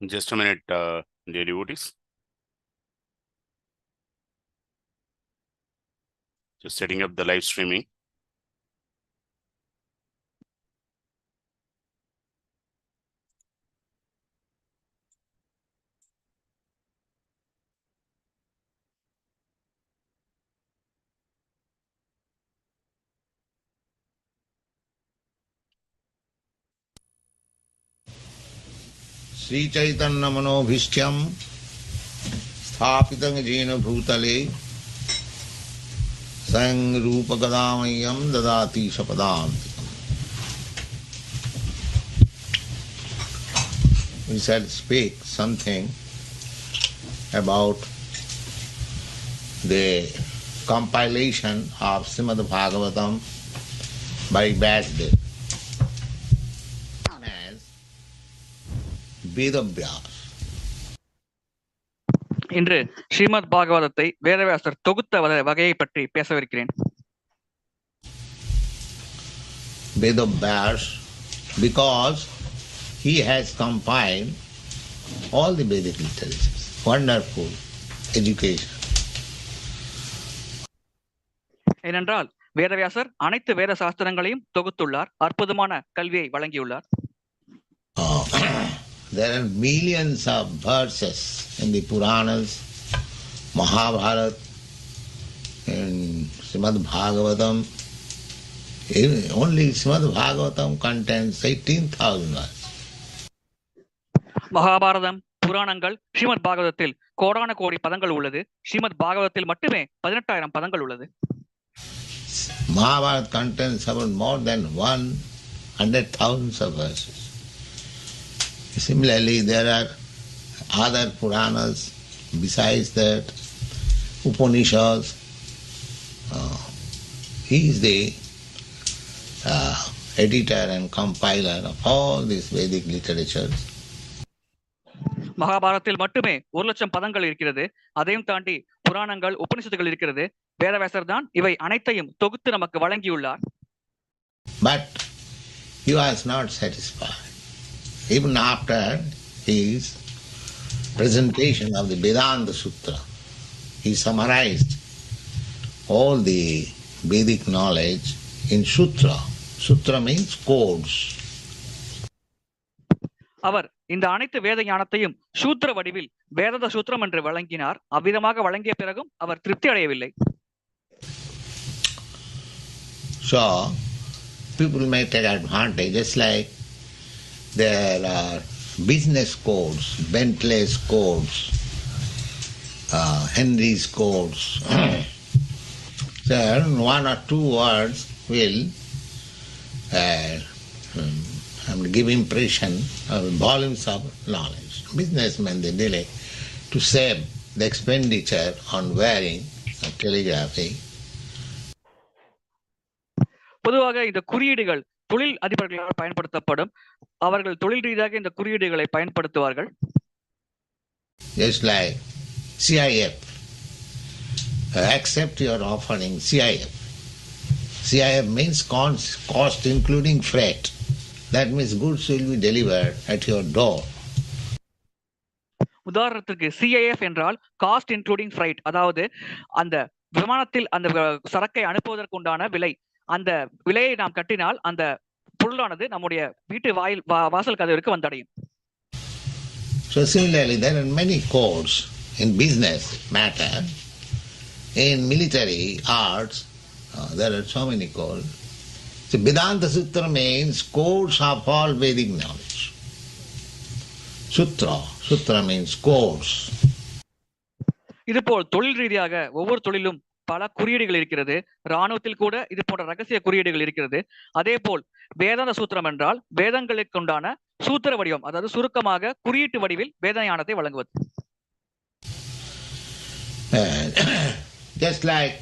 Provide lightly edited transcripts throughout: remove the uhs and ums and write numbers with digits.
Just a minute, dear devotees. Just setting up the live streaming. Sri Chaitanya Manobhishtyam Sthapitam Jena Bhutale Sang Rupa Gadamayam Dadati Sapadantikam. We shall speak something about the compilation of Srimad Bhagavatam by Vyāsadeva as Vedavyāsa. இன்று ஸ்ரீமத் பாகவதத்தை வேதவியாசர் தொகுத்த வகையை பற்றி பேசவிருக்கிறேன். Vedavyāsa, because he has compiled all the Vedic literatures. Wonderful education. ஏனென்றால் வேதவியாசர் அனைத்து வேத சாஸ்திரங்களையும் தொகுத்துள்ளார், அற்புதமான கல்வியை வழங்கியுள்ளார். There are millions of verses in the Puranas, Mahabharata, and Srimad Bhagavatam. Only Srimad Bhagavatam contains 18,000 verses. Mahabharatam, புராணங்கள், ஸ்ரீமத் பாகவதத்தில் கோடான கோடி பதங்கள் உள்ளது. ஸ்ரீமத் பாகவதத்தில் மட்டுமே 18,000 பதங்கள் உள்ளது. Mahabharata contains about more than 100,000 of verses. Similarly, there are other Puranas besides that, Upanishads. He is the editor and compiler of all these Vedic literatures. மகாபாரதத்தில் மட்டுமே 1,00,000 பதங்கள் இருக்கிறது. அதையும் தாண்டி புராணங்கள், உபனிஷத்துகள் இருக்கிறது. வேதவியாசர் தான் இவை அனைத்தையும் தொகுத்து நமக்கு வழங்கியுள்ளார். But he was not satisfied. Even after his presentation of the Vedanta Sutra, he summarized all the Vedic knowledge in Sutra. Sutra means codes. அவர் இந்த அனைத்து வேத ஞானத்தையும் சூத்திர வடிவில் வேதாந்த சூத்திரம் என்று வழங்கினார். அவ்விதமாக வழங்கிய பிறகும் அவர் திருப்தி அடையவில்லை. So, people may take advantage, just like there are business codes, Bentley's codes, Henry's codes. So, one or two words will give impression of volumes of knowledge. Businessmen, they delay to save the expenditure on wearing calligraphy. பொதுவாக இந்த குறியீடுகள் தொழில் அதிபர்களால் பயன்படுத்தப்படும். அவர்கள் தொழில் ரீதியாக இந்த குறியீடுகளை பயன்படுத்துவார்கள். Just like CIF. Accept your offering, CIF. CIF means cost including freight. That means goods will be delivered at your door. உதாரணத்துக்கு CIF என்றால் காஸ்ட் இன்க்ளூடிங் ஃப்ரைட், அதாவது அந்த விமானத்தில் அந்த சரக்கை அனுப்புவதற்குண்டான விலை. அந்த விலையை நாம் கட்டினால் அந்த பொருளானது நம்முடைய வீட்டு வாசல் கதவிற்கு வந்தடையும். So similarly, there are many codes in business matter. In military arts, there are so many codes. So Vedanta Sutra means codes of all Vedic knowledge. Sutra means codes. இதுபோல் தொழில் ரீதியாக ஒவ்வொரு தொழிலும் பல குறியீடுகள் இருக்கிறது. இராணுவத்தில் கூட இது போன்ற ரகசிய குறியீடுகள் இருக்கிறது. அதே போல் வேதாந்த சூத்திரம் என்றால் வேதங்களுக்கு உண்டான சூத்திர வடிவம், அதாவது சுருக்கமாக குறியீட்டு வடிவில் வேத ஞானத்தை வழங்குவது. Just like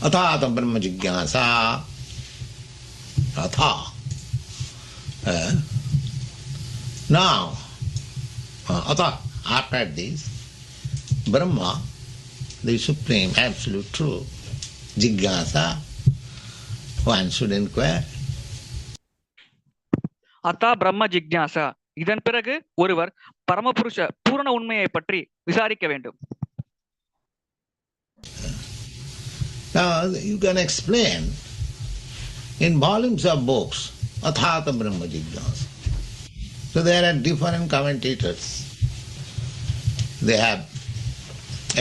atha brahma jigyasa, atha. Now, atha, after this, Brahma, the supreme absolute truth, jigyasa, one should inquire. அத்தா பிரம்ம ஜிக்ஞாசா. இதன் பிறகு ஒருவர் பரமபுருஷ பூரண உண்மையை பற்றி விசாரிக்க வேண்டும். Now you can explain in volumes of books atha brahma jignasa. So there are different commentators. They have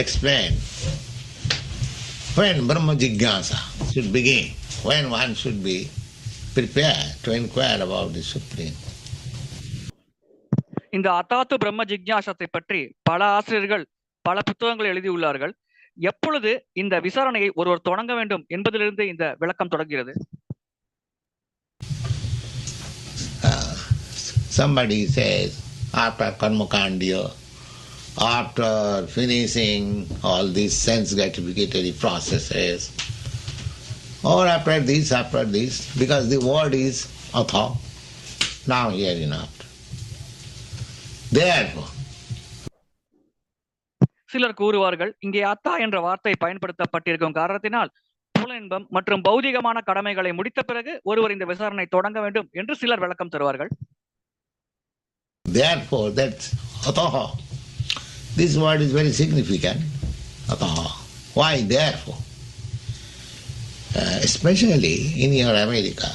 explained when brahma jignasa should begin, when one should be prepared to inquire about the Supreme. இந்த அத்தாத்து பிரம்ம ஜிக்ஞாசத்தை பற்றி பல ஆசிரியர்கள் பல புத்தகங்கள் எழுதியுள்ளார்கள். எப்பொழுது இந்த விசாரணையை ஒருவர் தொடங்க வேண்டும் என்பதிலிருந்து இந்த விளக்கம் தொடங்குகிறது. Somebody says after karmakandya, after finishing all these sense gratificatory processes, or after this, because the word is atha, now here enough. Therefore, சிலர் கூறுவார்கள் இங்கே அத்தா என்ற வார்த்தை பயன்படுத்தப்பட்டிருக்கும் காரணத்தினால் புலனின்பம் மற்றும் பௌதிகமான கடமைகளை முடித்த பிறகு ஒருவர் இந்த விசாரணை தொடங்க வேண்டும் என்று சிலர் விளக்கம் தருவார்கள். Therefore, that's atha. This word is very significant. Atha. Why therefore? Especially in your America,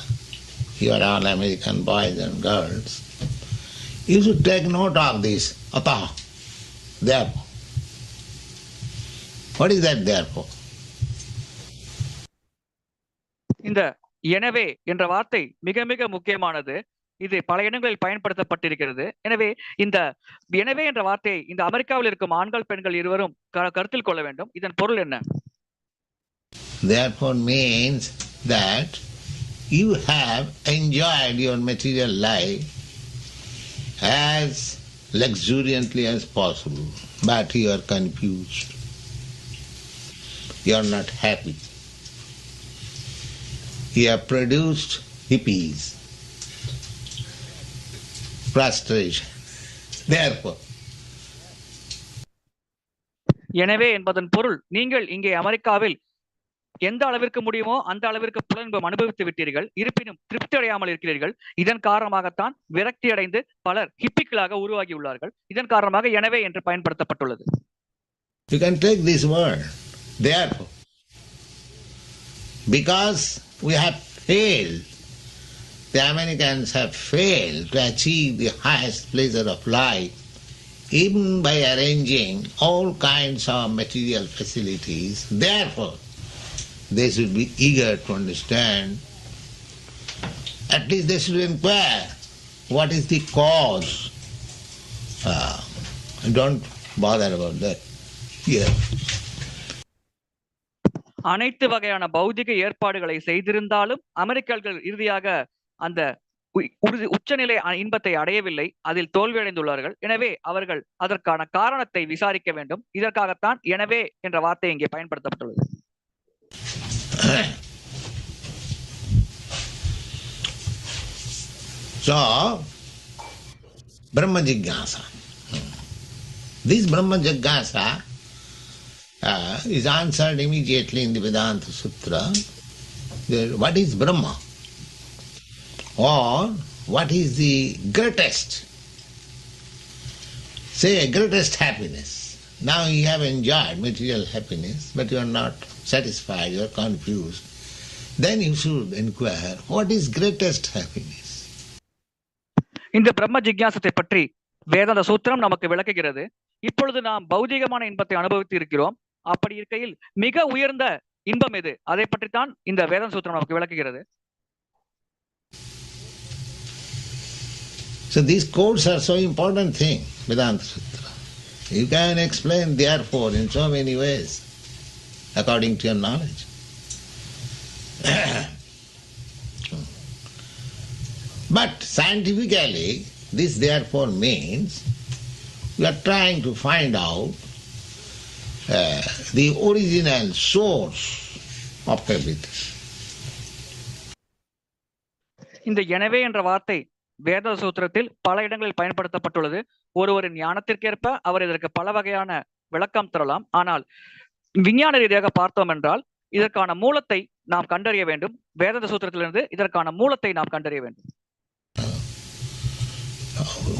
you are all American boys and girls, you should take note of this atha. Therefore. What is that therefore? இந்த எனவே என்ற வார்த்தை மிக மிக முக்கியமானது. இது பல இடங்களில் பயன்படுத்தப்பட்டிருக்கிறது. எனவே இந்த எனவே என்ற வார்த்தையை இந்த அமெரிக்காவில் இருக்கும் ஆண்கள் பெண்கள் இருவரும் கருத்தில் கொள்ள வேண்டும். இதன் பொருள் என்ன? Therefore means that you have enjoyed your material life as luxuriantly as possible, but you are confused. You are not happy. You have produced hippies, frustration. Therefore, எனவே என்பதன் பொருள் நீங்கள் இங்கே அமெரிக்காவில் எந்த அளவிற்கு முடியுமோ அந்த அளவிற்கு புலன்பம் அனுபவித்து விட்டீர்கள், இருப்பினும் திருப்தி அடையாமல் இருக்கிறீர்கள். இதன் காரணமாகத்தான் விரக்தி அடைந்து பலர் ஹிப்பிக்களாக உருவாகியுள்ளார்கள். இதன் காரணமாக எனவே என்று பயன்படுத்தப்பட்டுள்ளது. You can take this word, therefore, because we have failed, the Americans have failed to achieve the highest pleasure of life, even by arranging all kinds of material facilities. Therefore, they should be eager to understand. At least they should inquire what is the cause. Don't bother about that. Yeah. அனைத்து வகையான பௌதிக ஏற்பாடுகளை செய்திருந்தாலும் அமெரிக்கர்கள் இறுதியாக அந்த உச்சநிலை இன்பத்தை அடையவில்லை, அதில் தோல்வியடைந்துள்ளார்கள். எனவே அவர்கள் அதற்கான காரணத்தை விசாரிக்க வேண்டும். இதற்காகத்தான் எனவே என்ற வார்த்தை இங்கே பயன்படுத்தப்பட்டுள்ளது. So, Brahma Jignasa. This Brahma Jignasa is answered immediately in the Vedanta Sutra. What is Brahma? Or what is the greatest? Say, greatest happiness. Now you have enjoyed material happiness, but you are not satisfied, you are confused. Then you should inquire, what is greatest happiness? இந்த பிரம்ம ஜிக்ஞாசத்தை பற்றி வேதாந்த சூத்திரம் நமக்கு விளக்குகிறது. இப்பொழுது நாம் பௌதிகமான இன்பத்தை அனுபவித்து இருக்கிறோம். அப்படி இருக்கையில் மிக உயர்ந்த இன்பம் எது? அதை பற்றித்தான் இந்த வேதாந்த சூத்திரம் நமக்கு விளக்குகிறது. So these codes are so important thing, Vedanta Sutra. You can explain therefore in so many ways, according to your knowledge. But scientifically, this therefore means we are trying to find out the original source of everything. இந்த எனவே என்ற வார்த்தை வேத சூத்திரத்தில் பல இடங்களில் பயன்படுத்தப்பட்டுள்ளது. ஒருவரின் ஞானத்திற்கேற்ப அவர் இதற்கு பல வகையான விளக்கம் தரலாம். ஆனால் விஞ்ஞான ரீதியாக பார்த்தோம் என்றால் இதற்கான மூலத்தை நாம் கண்டறிய வேண்டும். வேதாந்த சூத்திரத்திலிருந்து இதற்கான மூலத்தை நாம் கண்டறிய வேண்டும்.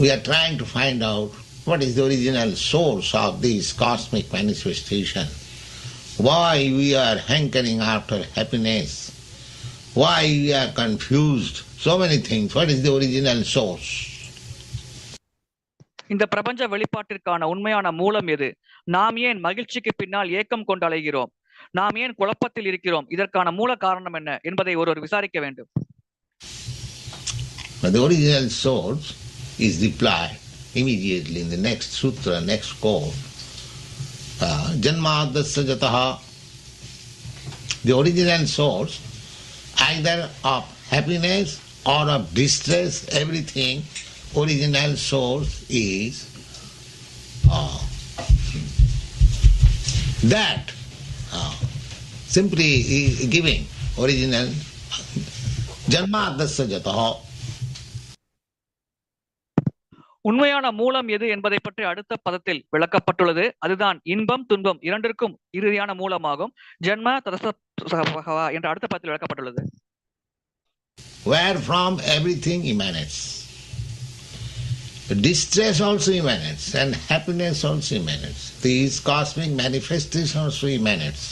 we are trying to find out what is the original source of this cosmic manifestation. Why we are hankering after happiness. Why we are confused. So many things. What is the original source? இந்த பிரபஞ்ச வெளிப்பாட்டிற்கான உண்மையான மூலம் எது? நாம் ஏன் மகிழ்ச்சிக்கு பின்னால் ஏக்கம் கொண்டு அலைகிறோம்? நாம் ஏன் குழப்பத்தில் இருக்கிறோம்? இதற்கான மூல காரணம் என்ன என்பதை ஒருவர் விசாரிக்க வேண்டும். The original source is replied immediately in the next sutra, next call. Janmadasya jataha. The original source, either of happiness or of distress, everything, original source is that. Simply giving original Janmadasya jataha. உண்மையான மூலம் எது என்பதை பற்றி அடுத்த பதத்தில் விளக்கப்பட்டுள்ளது. அதுதான் இன்பம் துன்பம் இரண்டிற்கும் இறுதியான மூலமாகும். ஜன்ம ததச என்ற அடுத்த பதத்தில் விளக்கப்பட்டுள்ளது. Where from everything emanates. Distress also emanates and happiness also emanates. These cosmic manifestations also emanates.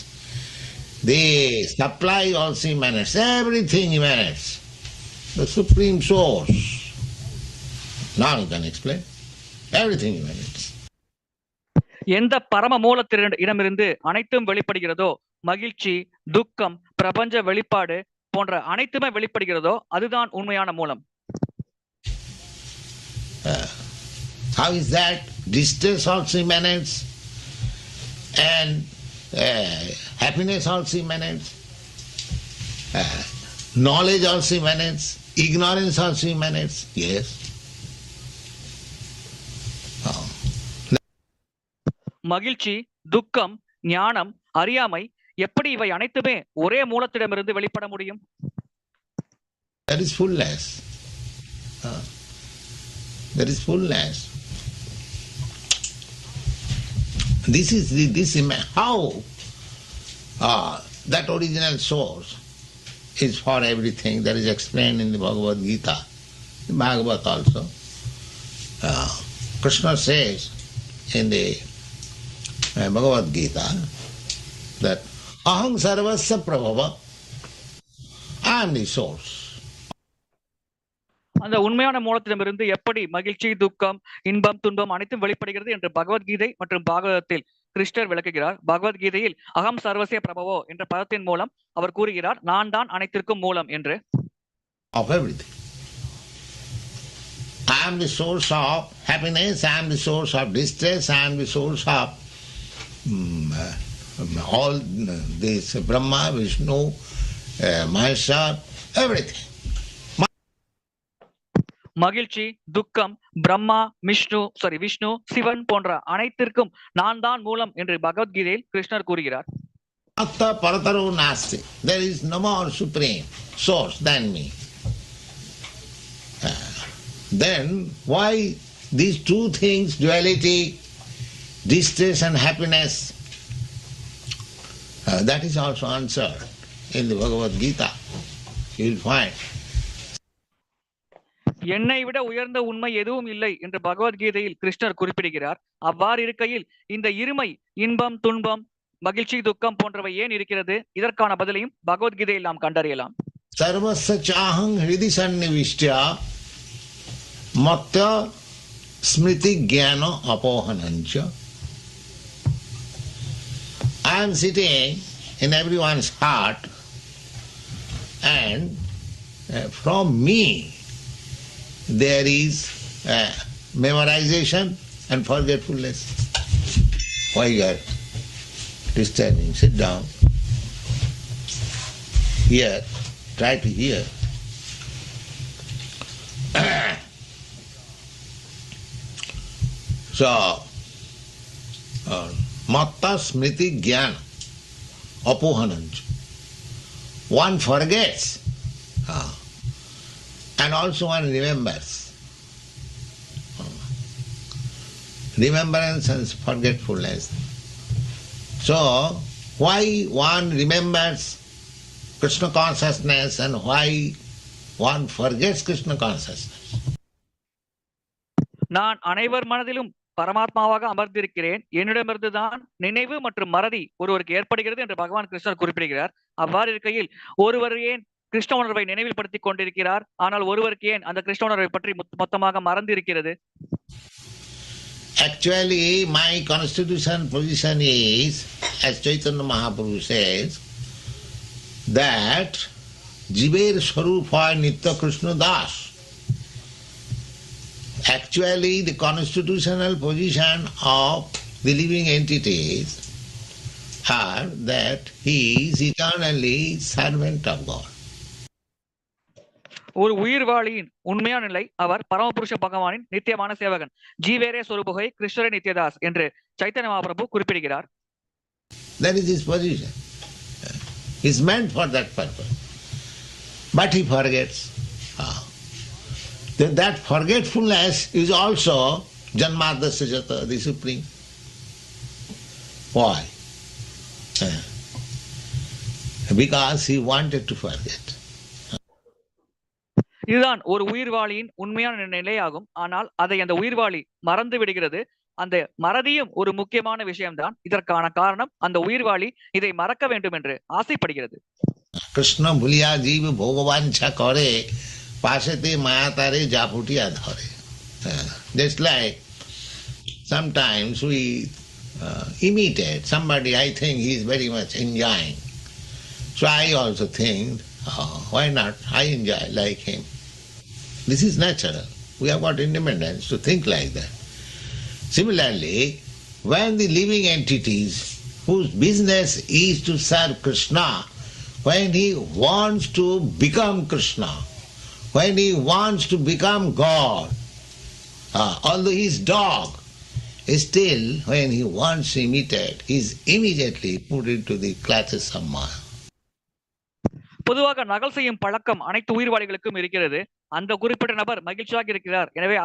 The supply also emanates. Everything emanates. The supreme source. Now you can explain. Everything emanates. எந்த பரம மூலத்திடமிருந்து அனைத்தும் வெளிப்படுகிறதோ, மகிழ்ச்சி, துக்கம், பிரபஞ்ச வெளிப்பாடு போன்ற அனைத்துமே வெளிப்படுகிறதோ அதுதான் உண்மையான மூலம். How is that? Distress also emanates and happiness also emanates. Knowledge also emanates. Ignorance also emanates. Yes. மகிழ்ச்சி, துக்கம், ஞானம், அறியாமை எப்படி இவை அனைத்துமே ஒரே மூலத்திடமிருந்து வெளிப்பட முடியும்? That is fullness. That is fullness. This is how that original source is for everything. That is explained in the Bhagavad Gita, in Bhagavad also. Krishna says in the Bhagavad Gita that aham sarvasya prabhava, I am the source. அந்த உண்மையான மூலத்திடமிருந்து எப்படி மகிழ்ச்சி, துக்கம், இன்பம், துன்பம் அனைத்தும் வெளிப்படுகிறது என்று பகவத்கீதை மற்றும் பாகவதத்தில் கிருஷ்ணர் விளக்குகிறார். பகவத்கீதையில் அகம் சர்வசிய பிரபவோ என்ற பதத்தின் மூலம் அவர் கூறுகிறார், நான் தான் அனைத்திற்கும் மூலம் என்று. Of everything. I am the source of happiness, I am the source of distress, I am the source of all this Brahma, Vishnu, Mahesha, everything. மகிழ்ச்சி, துக்கம், பிரம்மா, விஷ்ணு, சிவன் போன்ற அனைத்திற்கும் நான் தான் மூலம் என்று பகவத்கீதையில் கிருஷ்ணர் கூறுகிறார். Atha parataro nasti. There is no more supreme source than me. Then why these two things, duality, distress and happiness, that is also answered in the Bhagavad Gita. You will find. என்னை விட உயர்ந்த உண்மை எதுவும் இல்லை என்று பகவத்கீதையில் கிருஷ்ணர் குறிப்பிடுகிறார். அவ்வாறு இருக்கையில் இந்த இருமை, இன்பம், துன்பம், மகிழ்ச்சி, துக்கம் போன்றவை ஏன் இருக்கிறது? இதற்கான பதிலையும் பகவத்கீதையில் நாம் கண்டறியலாம். சர்வஸ்ய சாஹங் ஹிருதி சன்னிவிஷ்ட்யா மத்ய ஸ்மிருதி ஞான அபோஹனஞ்ச. I am sitting in everyone's heart and from me there is memorization and forgetfulness. Why you are disturbing? Sit down. Hear. Try to hear. So, matta smriti jnana apohanancha. One forgets. And also one remembers. Remembrance and forgetfulness. So, why one remembers Krishna consciousness and why one forgets Krishna consciousness? நான் அனைவர் மனதிலும் பரமாத்மாவாக அமர்ந்திருக்கிறேன், என்னிடமிருந்துதான் நினைவு மற்றும் மறதி ஒருவருக்கு ஏற்படுகிறது என்று பகவான் கிருஷ்ணர் குறிப்பிடுகிறார். அவ்வாறு இருக்கையில் ஒருவர் ஏன் கிருஷ்ண உணர்வை நினைவில் படுத்திக் கொண்டிருக்கிறார், ஆனால் ஒருவருக்கு ஏன் அந்த கிருஷ்ண உணர்வை பற்றி மொத்தமாக மறந்து இருக்கிறது? Actually, my constitutional position is, as Chaitanya Mahaprabhu says, that Jiver Swarupa Nitya Krishna Das. Actually, the constitutional position of the living entities are that he is eternally servant of God. ஒரு உயிர்வாளியின் உண்மையான நிலை அவர் பரமபுருஷ பகவானின் நித்தியமான சேவகன், ஜீவேரே சொரூபகை கிருஷ்ணரே நித்யதாஸ் என்று சைத்தன்ய மகாபிரபு குறிப்பிடுகிறார். That is his position. He is meant for that purpose. But he forgets. That forgetfulness is also Janmadasya Jata, the Supreme. Why? Because he wanted to forget. இதுதான் ஒரு உயிர்வாளியின் உண்மையான நிலையாகும். ஆனால் அதை அந்த உயிர்வாளி மறந்து விடுகிறது. அந்த மறதியும் ஒரு முக்கியமான விஷயம்தான். இதற்கான காரணம் அந்த உயிர்வாளி இதை மறக்க வேண்டும் என்று ஆசைப்படுகிறது. கிருஷ்ண புலியா ஜீவ போகவாஞ்சா கரே பாசத்தே மாயாதாரே ஜாபுட்டியா தரே. Just like sometimes we imitate somebody, I think he is very much enjoying. So I also think, why not? I enjoy like him. This is natural. We have got independence to think like that. Similarly, when the living entities whose business is to serve Krishna, when he wants to become Krishna, when he wants to become God, although he is dog, still when he wants to imitate, he is immediately put into the clutches of Maya. பொதுவாக நகல் செய்யும் பழக்கம் அனைத்து உயிர்வாளிகளுக்கும் இருக்கிறது. அந்த குறிப்பிட்ட நபர் மகிழ்ச்சியாக இருக்கிறார், எனவே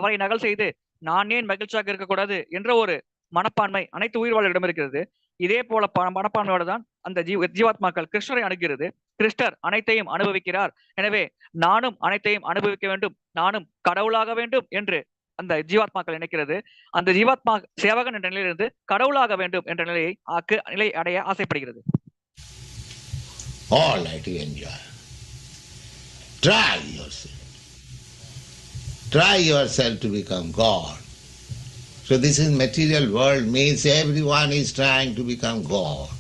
அவரை நகல் செய்து நான் ஏன் மகிழ்ச்சியாக இருக்கக்கூடாது என்ற ஒரு மனப்பான்மை அனைத்து உயிர்வாளிகளிடம் இருக்கிறது. இதே போல மனப்பான்மையோடு தான் அந்த ஜீவாத்மாக்கள் கிருஷ்ணரை அணுகிறது. கிருஷ்ணர் அனைத்தையும் அனுபவிக்கிறார், எனவே நானும் அனைத்தையும் அனுபவிக்க வேண்டும், நானும் கடவுளாக வேண்டும் என்று அந்த ஜீவாத்மாக்கள் நினைக்கிறது. அந்த ஜீவாத்மா சேவகன் என்ற நிலையிலிருந்து கடவுளாக வேண்டும் என்ற நிலை அடைய ஆசைப்படுகிறது. All right, you enjoy. Try yourself. Try yourself to become God. So this is material world means everyone is trying to become God.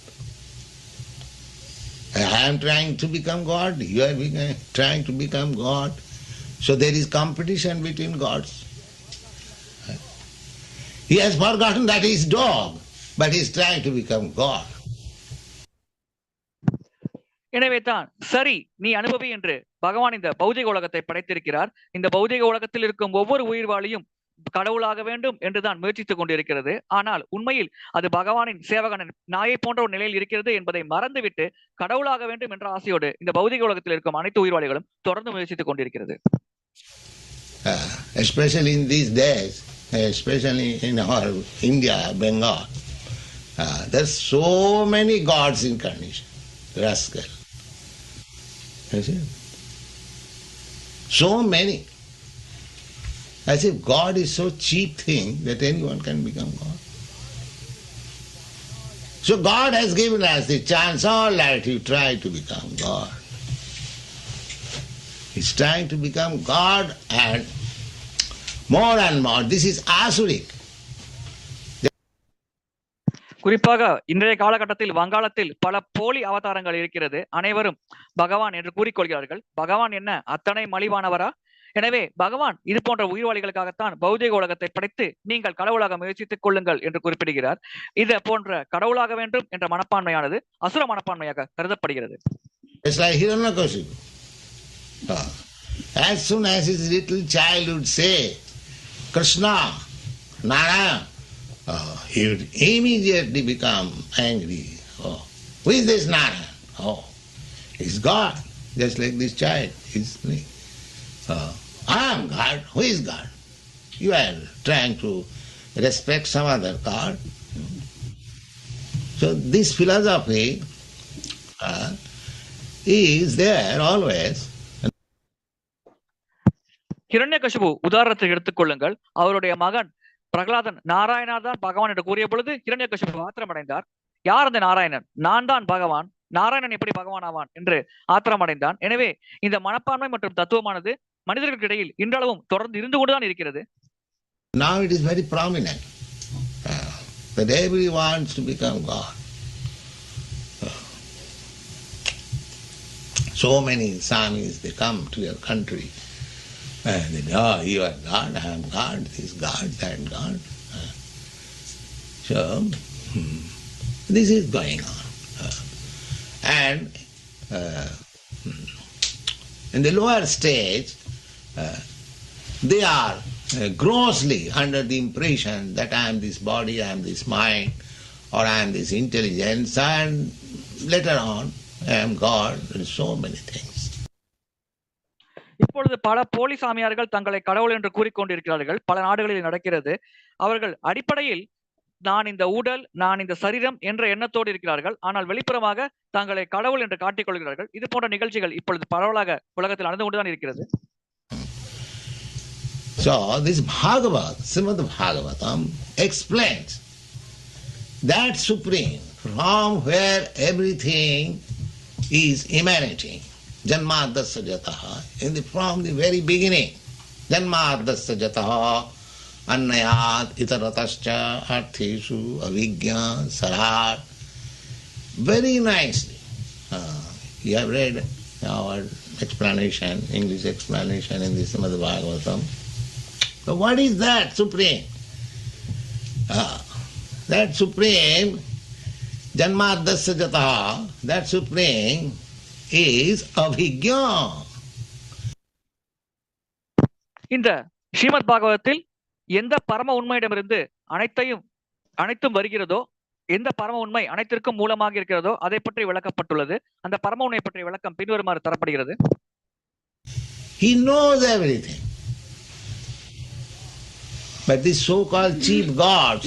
I am trying to become God, you are trying to become God. So there is competition between gods. He has forgotten that he is dog, but he is trying to become God. எனவே தான் சரி நீ அனுபவி என்று பகவான் இந்த பௌதிக உலகத்தை படைத்திருக்கிறார். இந்த பௌதிக உலகத்தில் இருக்கும் ஒவ்வொரு உயிர்வாளியும் கடவுளாக வேண்டும் என்றுதான் முயற்சித்துக் கொண்டிருக்கிறது. ஆனால் உண்மையில் அது பகவானின் சேவகன் நாயை போன்ற ஒரு நிலையில் இருக்கிறது என்பதை மறந்துவிட்டு கடவுளாக வேண்டும் என்ற ஆசையோடு இந்த பௌதிக உலகத்தில் இருக்கும் அனைத்து உயிர்வாளிகளும் தொடர்ந்து முயற்சித்துக் கொண்டிருக்கிறது. Especially in these days, especially in our India, Bengal, there's so many gods incarnation. Rascal. So many. As if God is so cheap thing that anyone can become God. So God has given us the chance, all right, you try to become God. He's trying to become God and more, this is asuric. குறிப்பாக இன்றைய காலகட்டத்தில் வங்காளத்தில் பல போலி அவதாரங்கள் இருக்கிறது. அனைவரும் பகவான் என்று கூறிக்கொள்கிறார்கள். பகவான் என்ன அத்தனை மலிவானவரா? எனவே பகவான் இது போன்ற உயிர்வாளிகளுக்காகத்தான் பௌதிக உலகத்தை படைத்து நீங்கள் கடவுளாக முயற்சித்துக் கொள்ளுங்கள் என்று குறிப்பிடுகிறார். இது போன்ற கடவுளாக வேண்டும் என்ற மனப்பான்மையானது அசுர மனப்பான்மையாக கருதப்படுகிறது. As soon as his little child would say Krishna, Nārada, he would immediately become angry. Oh, who is this Nārada? Oh, he's God, just like this child. I am God. Who is God? You are trying to respect some other God. So this philosophy is there always. Hiranyakashipu உதாரணத்தை எடுத்துக்கொள்ளுங்கள். அவருடைய மகன் பிரகலாதன் நாராயணர் தான் பகவான் என்று கூறிய பொழுது ஹிரண்யகசிபு ஆத்திரமடைந்தார். யார் அந்த நாராயணன்? நான் தான் பகவான், நாராயணன் எப்படி பகவான் ஆவான் என்று ஆத்திரமடைந்தான். எனவே இந்த மனப்பான்மை மற்றும் தத்துவமானது மனிதர்களுக்கு இடையில் இன்றளவும் தொடர்ந்து இருந்து கொண்டுதான் இருக்கிறது. Now it is very prominent that everyone wants to become God. So many Swamis, they come to your country and they say, oh, you are God, I am God, this God, that God. So, this is going on. And in the lower stage, they are grossly under the impression that I am this body, I am this mind, or I am this intelligence, and later on I am God, and so many things. இப்பொழுது பல போலி சாமியார்கள் தங்களை கடவுள் என்று கூறிக்கொண்டிருக்கிறார்கள். பல நாடுகளில் நடக்கிறது. அவர்கள் அடிப்படையில் நான் இந்த உடல், நான் இந்த சரீரம் என்ற எண்ணத்தோடு இருக்கிறார்கள். ஆனால் வெளிப்புறமாக தங்களை கடவுள் என்று காட்டிக் கொள்கிறார்கள். இது போன்ற நிகழ்ச்சிகள் இப்பொழுது பரவலாக உலகத்தில் நடந்து கொண்டுதான் இருக்கிறது. So this Srimad Bhagavatam explains that supreme from where everything is emanating. Janmadasya jataha, from the very beginning. Janmadasya jataha annayat itaratascha artheshu avijñā sarat. Very nicely. You have read our explanation, English explanation in the Srimad Bhagavatam. So what is that supreme? That supreme, Janmadasya jataha, that supreme is avijñā. இந்த ஸ்ரீமத் பாகவதத்தில் எந்த பரம உண்மையிடமிருந்து அனைத்தும் வருகிறதோ, எந்த பரம உண்மை அனைத்திற்கும் மூலமாக இருக்கிறதோ அதை பற்றி விளக்கப்பட்டுள்ளது. அந்த பரம உண்மை பற்றிய விளக்கம் பின்வருமாறு தரப்படுகிறது. He knows everything. But these so-called cheap gods,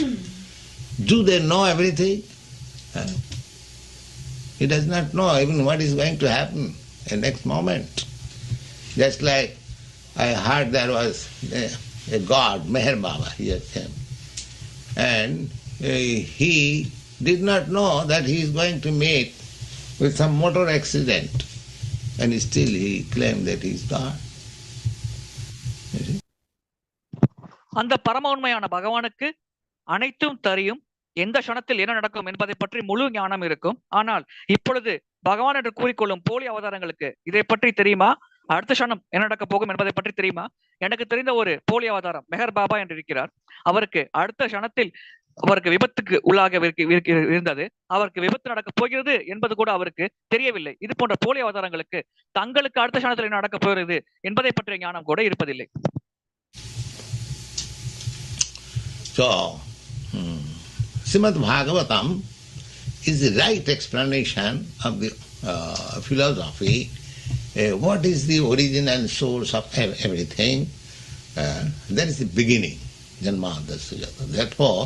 do they know everything? He does not know even what is going to happen in next moment. Just like I heard there was a god, Meher Baba, here came. And he did not know that he is going to meet with some motor accident. And still he claimed that he is God. அந்த பரம உண்மையான பகவானுக்கு அனைத்தும் தெரியும். எந்த க்ஷணத்தில் என்ன நடக்கும் என்பதை பற்றி முழு ஞானம் இருக்கும். ஆனால் இப்பொழுது பகவான் என்று கூறிக்கொள்ளும் போலி அவதாரங்களுக்கு இதை பற்றி தெரியுமா? அடுத்த க்ஷணம் என்ன நடக்க போகும் என்பதை பற்றி தெரியுமா? எனக்கு தெரிந்த ஒரு போலி அவதாரம் மெஹர் பாபா என்று இருக்கிறார். அவருக்கு அடுத்த க்ஷணத்தில் அவருக்கு விபத்துக்கு உள்ளாக இருந்தது. அவருக்கு விபத்து நடக்க போகிறது என்பது கூட அவருக்கு தெரியவில்லை. இது போன்ற போலி அவதாரங்களுக்கு தங்களுக்கு அடுத்த க்ஷணத்தில் என்ன நடக்க போகிறது என்பதை பற்றிய ஞானம் கூட இருப்பதில்லை. So, Srimad Bhagavatam is the right explanation of the philosophy. What is the origin and source of everything? That is the beginning, Janmadasya jataha. Therefore,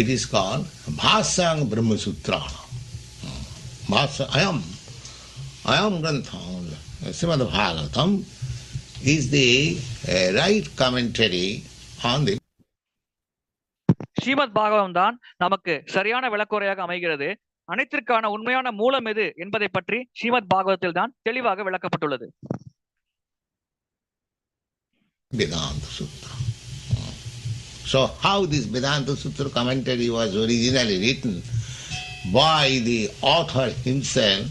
it is called bṛhac-chravāḥ Brahma Sutrāṇam. Ayam Grantham, Srimad Bhagavatam, is the right commentary on the Srimad Bhagavatam தான் நமக்கு சரியான விளக்குறையாக அமைகிறது. அனைத்திற்கான உண்மையான மூலம் எது என்பதை பற்றி ஸ்ரீமத் பாகவதத்தில் தான் தெளிவாக விளக்கப்பட்டுள்ளது. Vedanta Sutra. So how this Vedanta Sutra commentary was originally written by the author himself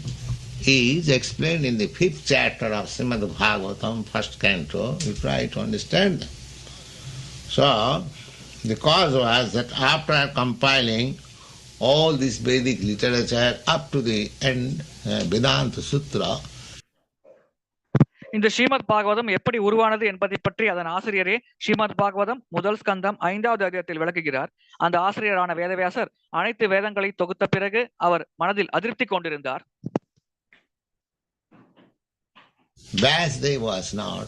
is explained in the 5th chapter of Srimad Bhagavatam, 1st canto. We try to understand them. So the cause was that after compiling all this Vedic literature up to the end, Vedanta Sutra, இந்த ஸ்ரீமத் பாகவதம் எப்படி உருவானது என்பதை பற்றி அதன் ஆசிரியரே ஸ்ரீமத் பாகவதம் முதல் ஸ்கந்தம் 5வது அத்தியாயத்தில் விளக்குகிறார். அந்த ஆசிரியரான வேதவியாசர் அனைத்து வேதங்களை தொகுத்த பிறகு அவர் மனதில் அதிருப்தி கொண்டிருந்தார். Vyāsadeva was not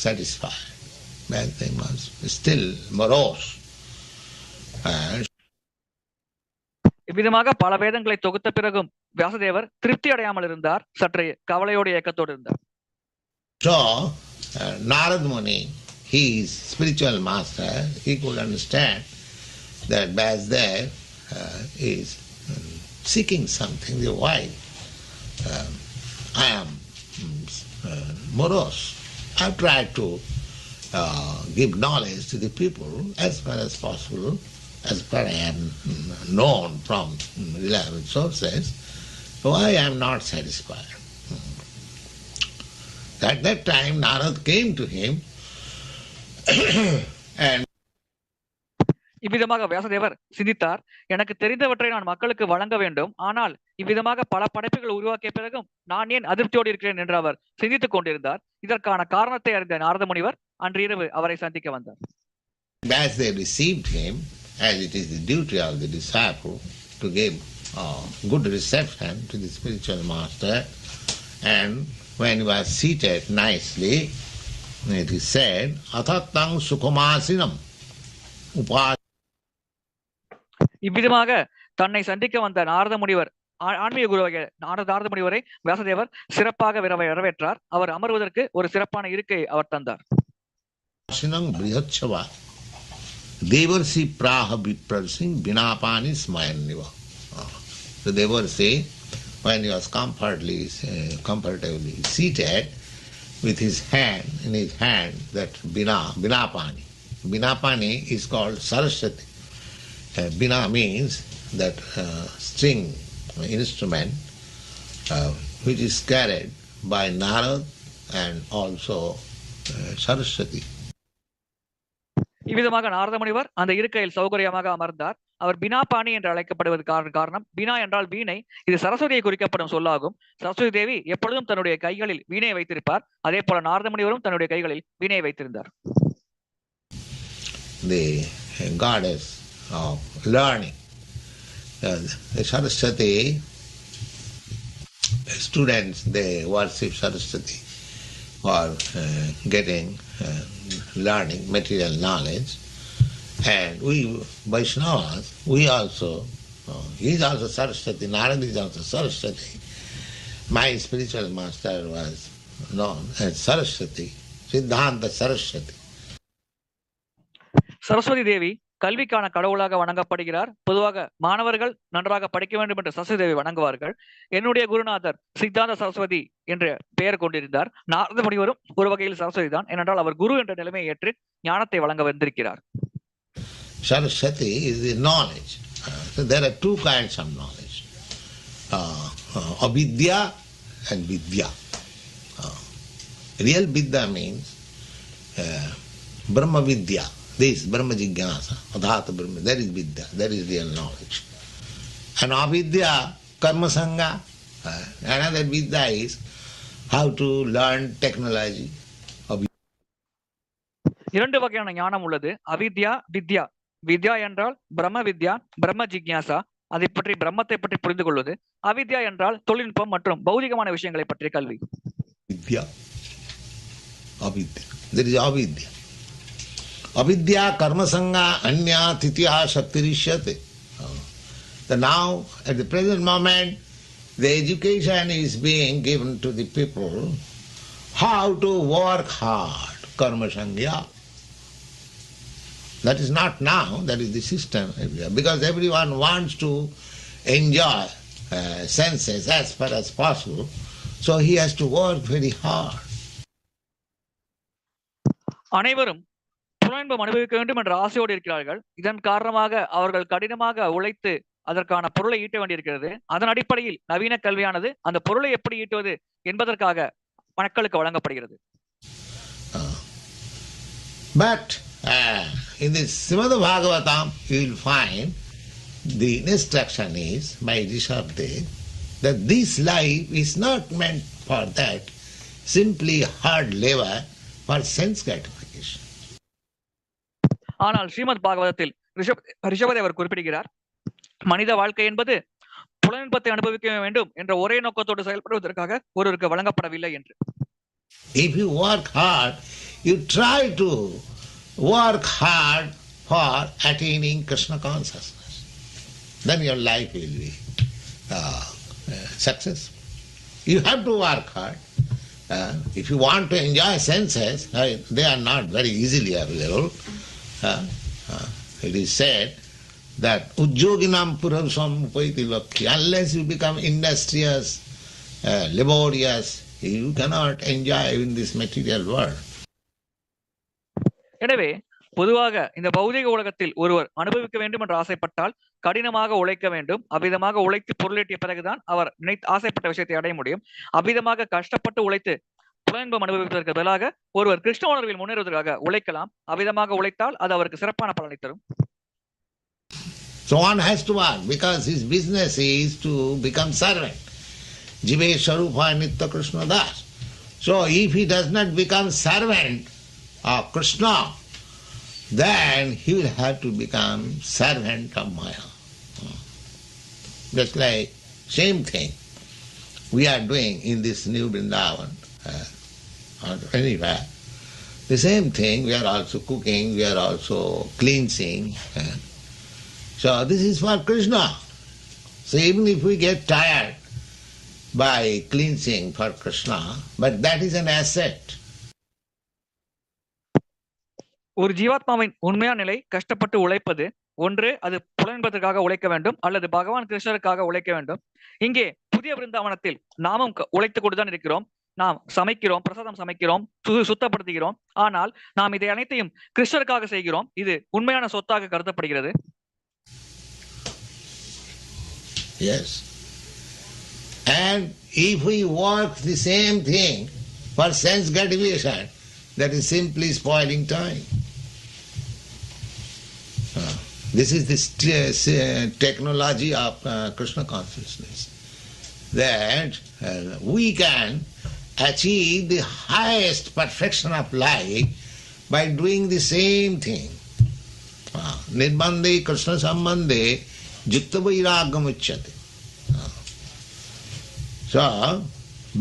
satisfied. Vyāsadeva was still morose. இவ்விதமாக பல வேதங்களை தொகுத்த பிறகும் வியாசதேவர் திருப்தி அடையாமல் இருந்தார். சற்றே கவலையோடு ஏக்கத்தோடு இருந்தார். So Nārada Muni, his spiritual master, he could understand that Vyāsadeva is seeking something. Why? I am morose. I try to give knowledge to the people as far as possible, as far as I am known from reliable sources. Why I am not satisfied? At that time, Nārada came to him and இவ்விதமாக வியாசதேவர் சிந்தித்தார். எனக்கு தெரிந்தவற்றை நான் மக்களுக்கு வழங்க வேண்டும். ஆனால் இவ்விதமாக பல படைப்புகள் உருவாக்கிய பிறகும் நான் ஏன் அதிருப்தியோடு இருக்கிறேன் என்று அவர் சிந்தித்துக் கொண்டிருந்தார். இதற்கான காரணத்தை அறிந்த நாரத முனிவர் அன்று இரவு அவரை சந்திக்க வந்தார். As they received him, as it is the duty of the disciple to give good reception to the spiritual master, and when he was seated nicely, it is said, atha sukham upāsīnaṁ. இவ்விதமாக தன்னை சந்திக்க வந்த நாரத முனிவர் ஆன்மீக குருவாகிய நாரத முனிவரை வியாசதேவர் சிறப்பாக வரவேற்றார். அவர் அமர்வதற்கு ஒரு சிறப்பான இருக்கை அவர் தந்தார். bṛhac-chravāḥ devarṣiḥ prāha viprarṣim vīṇā-pāṇiḥ smayan. The devarṣiḥ, when he was comfortably seated with his hand, in his hand, that vīṇā-pāṇiḥ. Vīṇā-pāṇiḥ is called Saraswati. Vīṇā means that string instrument which is carried by Nārada and also Saraswati. இவ்விதமாக நாரத முனிவர் அந்த இருக்கையில் சௌகரியமாக அமர்ந்தார். அவர் பினாபாணி என்று அழைக்கப்படுவது காரணம் பினா என்றால் வீணை. இது சரஸ்வதியை குறிக்கப்படும் சொல்லாகும். சரஸ்வதி தேவி எப்பொழுதும் தன்னுடைய கைகளில் வீணையை வைத்திருப்பார். அதே போல நாரத முனிவரும் தன்னுடைய கைகளில் வீணையை வைத்திருந்தார். The goddess of learning, Saraswati, students, they worship Saraswati for getting learning, material knowledge. And we Vaishnavas, we also, he is also Saraswati, Nārada is also Saraswati. My spiritual master was known as Saraswati, Siddhanta Saraswati. Saraswati Devi கல்விக்கான கடவுளாக வணங்கப்படுகிறார். பொதுவாக மாணவர்கள் நன்றாக படிக்க வேண்டும் என்று சரஸ்வதி தேவி வணங்குவார்கள். என்னுடைய குருநாதர் சித்தாந்த சரஸ்வதி என்று பெயர் கொண்டிருந்தார். நாரத முனிவரும் ஒரு வகையில் சரஸ்வதி தான். ஏனென்றால் அவர் குரு என்ற நிலைமையை ஏற்று ஞானத்தை வழங்க வந்திருக்கிறார். Saraswati is the knowledge. So there are two kinds of knowledge, avidya and vidya. Real vidya means brahma vidya. This brahma jignāsa, atha brahma, that is vidya, that is real knowledge. And avidya, karma sangha, another vidya is how to learn technology. இரண்டு வகையான ஞானம் உள்ளது, அவித்யா, வித்யா. வித்யா என்றால் பிரம்ம வித்யா, பிரம்ம ஜிக்ஞாசா, அதை பற்றி பிரம்மத்தை பற்றி புரிந்து கொள்வது. அவித்யா என்றால் தொழில்நுட்பம் மற்றும் பௌதிகமான விஷயங்களை பற்றிய கல்வி. Vidya, avidya, there is avidya. Avidya karma sangha anya titya shaktirishyate. Now, at the present moment, the education is being given to the people how to work hard, karma sangha. That is not now, that is the system. Because everyone wants to enjoy senses as far as possible, so he has to work very hard. அனைவரும் புலன்பம் அனுபவிக்க வேண்டும் என்ற ஆசையோடு இருக்கிறார்கள். இதன் காரணமாக அவர்கள் கடினமாக உழைத்து அதற்கான பொருளை ஈட்ட வேண்டியிருக்கிறது. அதன் அடிப்படையில் நவீன கல்வியானது அந்த பொருளை எப்படி ஈட்டுவது என்பதற்காக மக்களுக்கு வழங்கப்படுகிறது. But in the Srimad Bhagavatam you will find the instruction is by Vyāsadeva that this life is not meant for that, simply hard labor for sense gratification. ஆனால் ஸ்ரீமத் பாகவதத்தில் ரிஷபதேவர் குறிப்பிடுகிறார், மனித வாழ்க்கை என்பது புலனின்பத்தை அனுபவிக்க வேண்டும் என்ற ஒரே நோக்கத்தோடு செயல்படுவதற்காக ஒருவருக்கு வழங்கப்படவில்லை என்று. If you work hard, you try to work hard for attaining Krishna consciousness, then your life will be successful. You have to work hard, If you want to enjoy senses, they are not very easily available. It is said that ujjoginam purusam upaiti lakhi. Unless you become industrious, laborious, you cannot enjoy in this material world. எனவே பொதுவாக இந்த பௌதிக உலகத்தில் ஒருவர் அனுபவிக்க வேண்டும் என்று ஆசைப்பட்டால் கடினமாக உழைக்க வேண்டும். அவ்விதமாக உழைத்து பொருளீட்டிய பிறகுதான் அவர் ஆசைப்பட்ட விஷயத்தை அடைய முடியும். அவ்விதமாக கஷ்டப்பட்டு உழைத்து புலன்பம் அனுபவிப்பதற்கு பதிலாக ஒருவர் கிருஷ்ண உணர்வில் முன்னேறுவதற்காக உழைக்கலாம். அவ்விதமாக உழைத்தால் அது அவருக்கு சிறப்பான பலனை தரும். So one has to work because his business is to become servant. Jive Sarupa Nitya Krishna Das. So if he does not become servant of Krishna, then he will have to become servant of Maya. Just like same thing we are doing in this new Vrindavan or anywhere. The same thing, we are also cooking, we are also cleansing. So this is for Krishna. So even if we get tired by cleansing for Krishna, but that is an asset. ஒரு ஜீவாத்மாவின் உண்மையான நிலை கஷ்டப்பட்டு உழைப்பது. ஒன்று அது புலன்பதற்காக உழைக்க வேண்டும், அல்லது பகவான் கிருஷ்ணருக்காக உழைக்க வேண்டும். இங்கே புதிய விருந்தாவனத்தில் நாமும் உழைத்துக் கொண்டுதான் இருக்கிறோம். நாம் சமைக்கிறோம், பிரசாதம் சமைக்கிறோம், சுத்தப்படுத்துகிறோம். ஆனால் நாம் இதை அனைத்தையும் கிருஷ்ணருக்காக செய்கிறோம். இது உண்மையான சொத்தாக கருதப்படுகிறது. Yes. And if we work the same thing for sense gratification, that is simply spoiling time. This is this technology of Krishna consciousness, that we can achieve the highest perfection of life by doing the same thing. Nirbandhe Krishna sambandhe jukta vairāgam uchyate. So,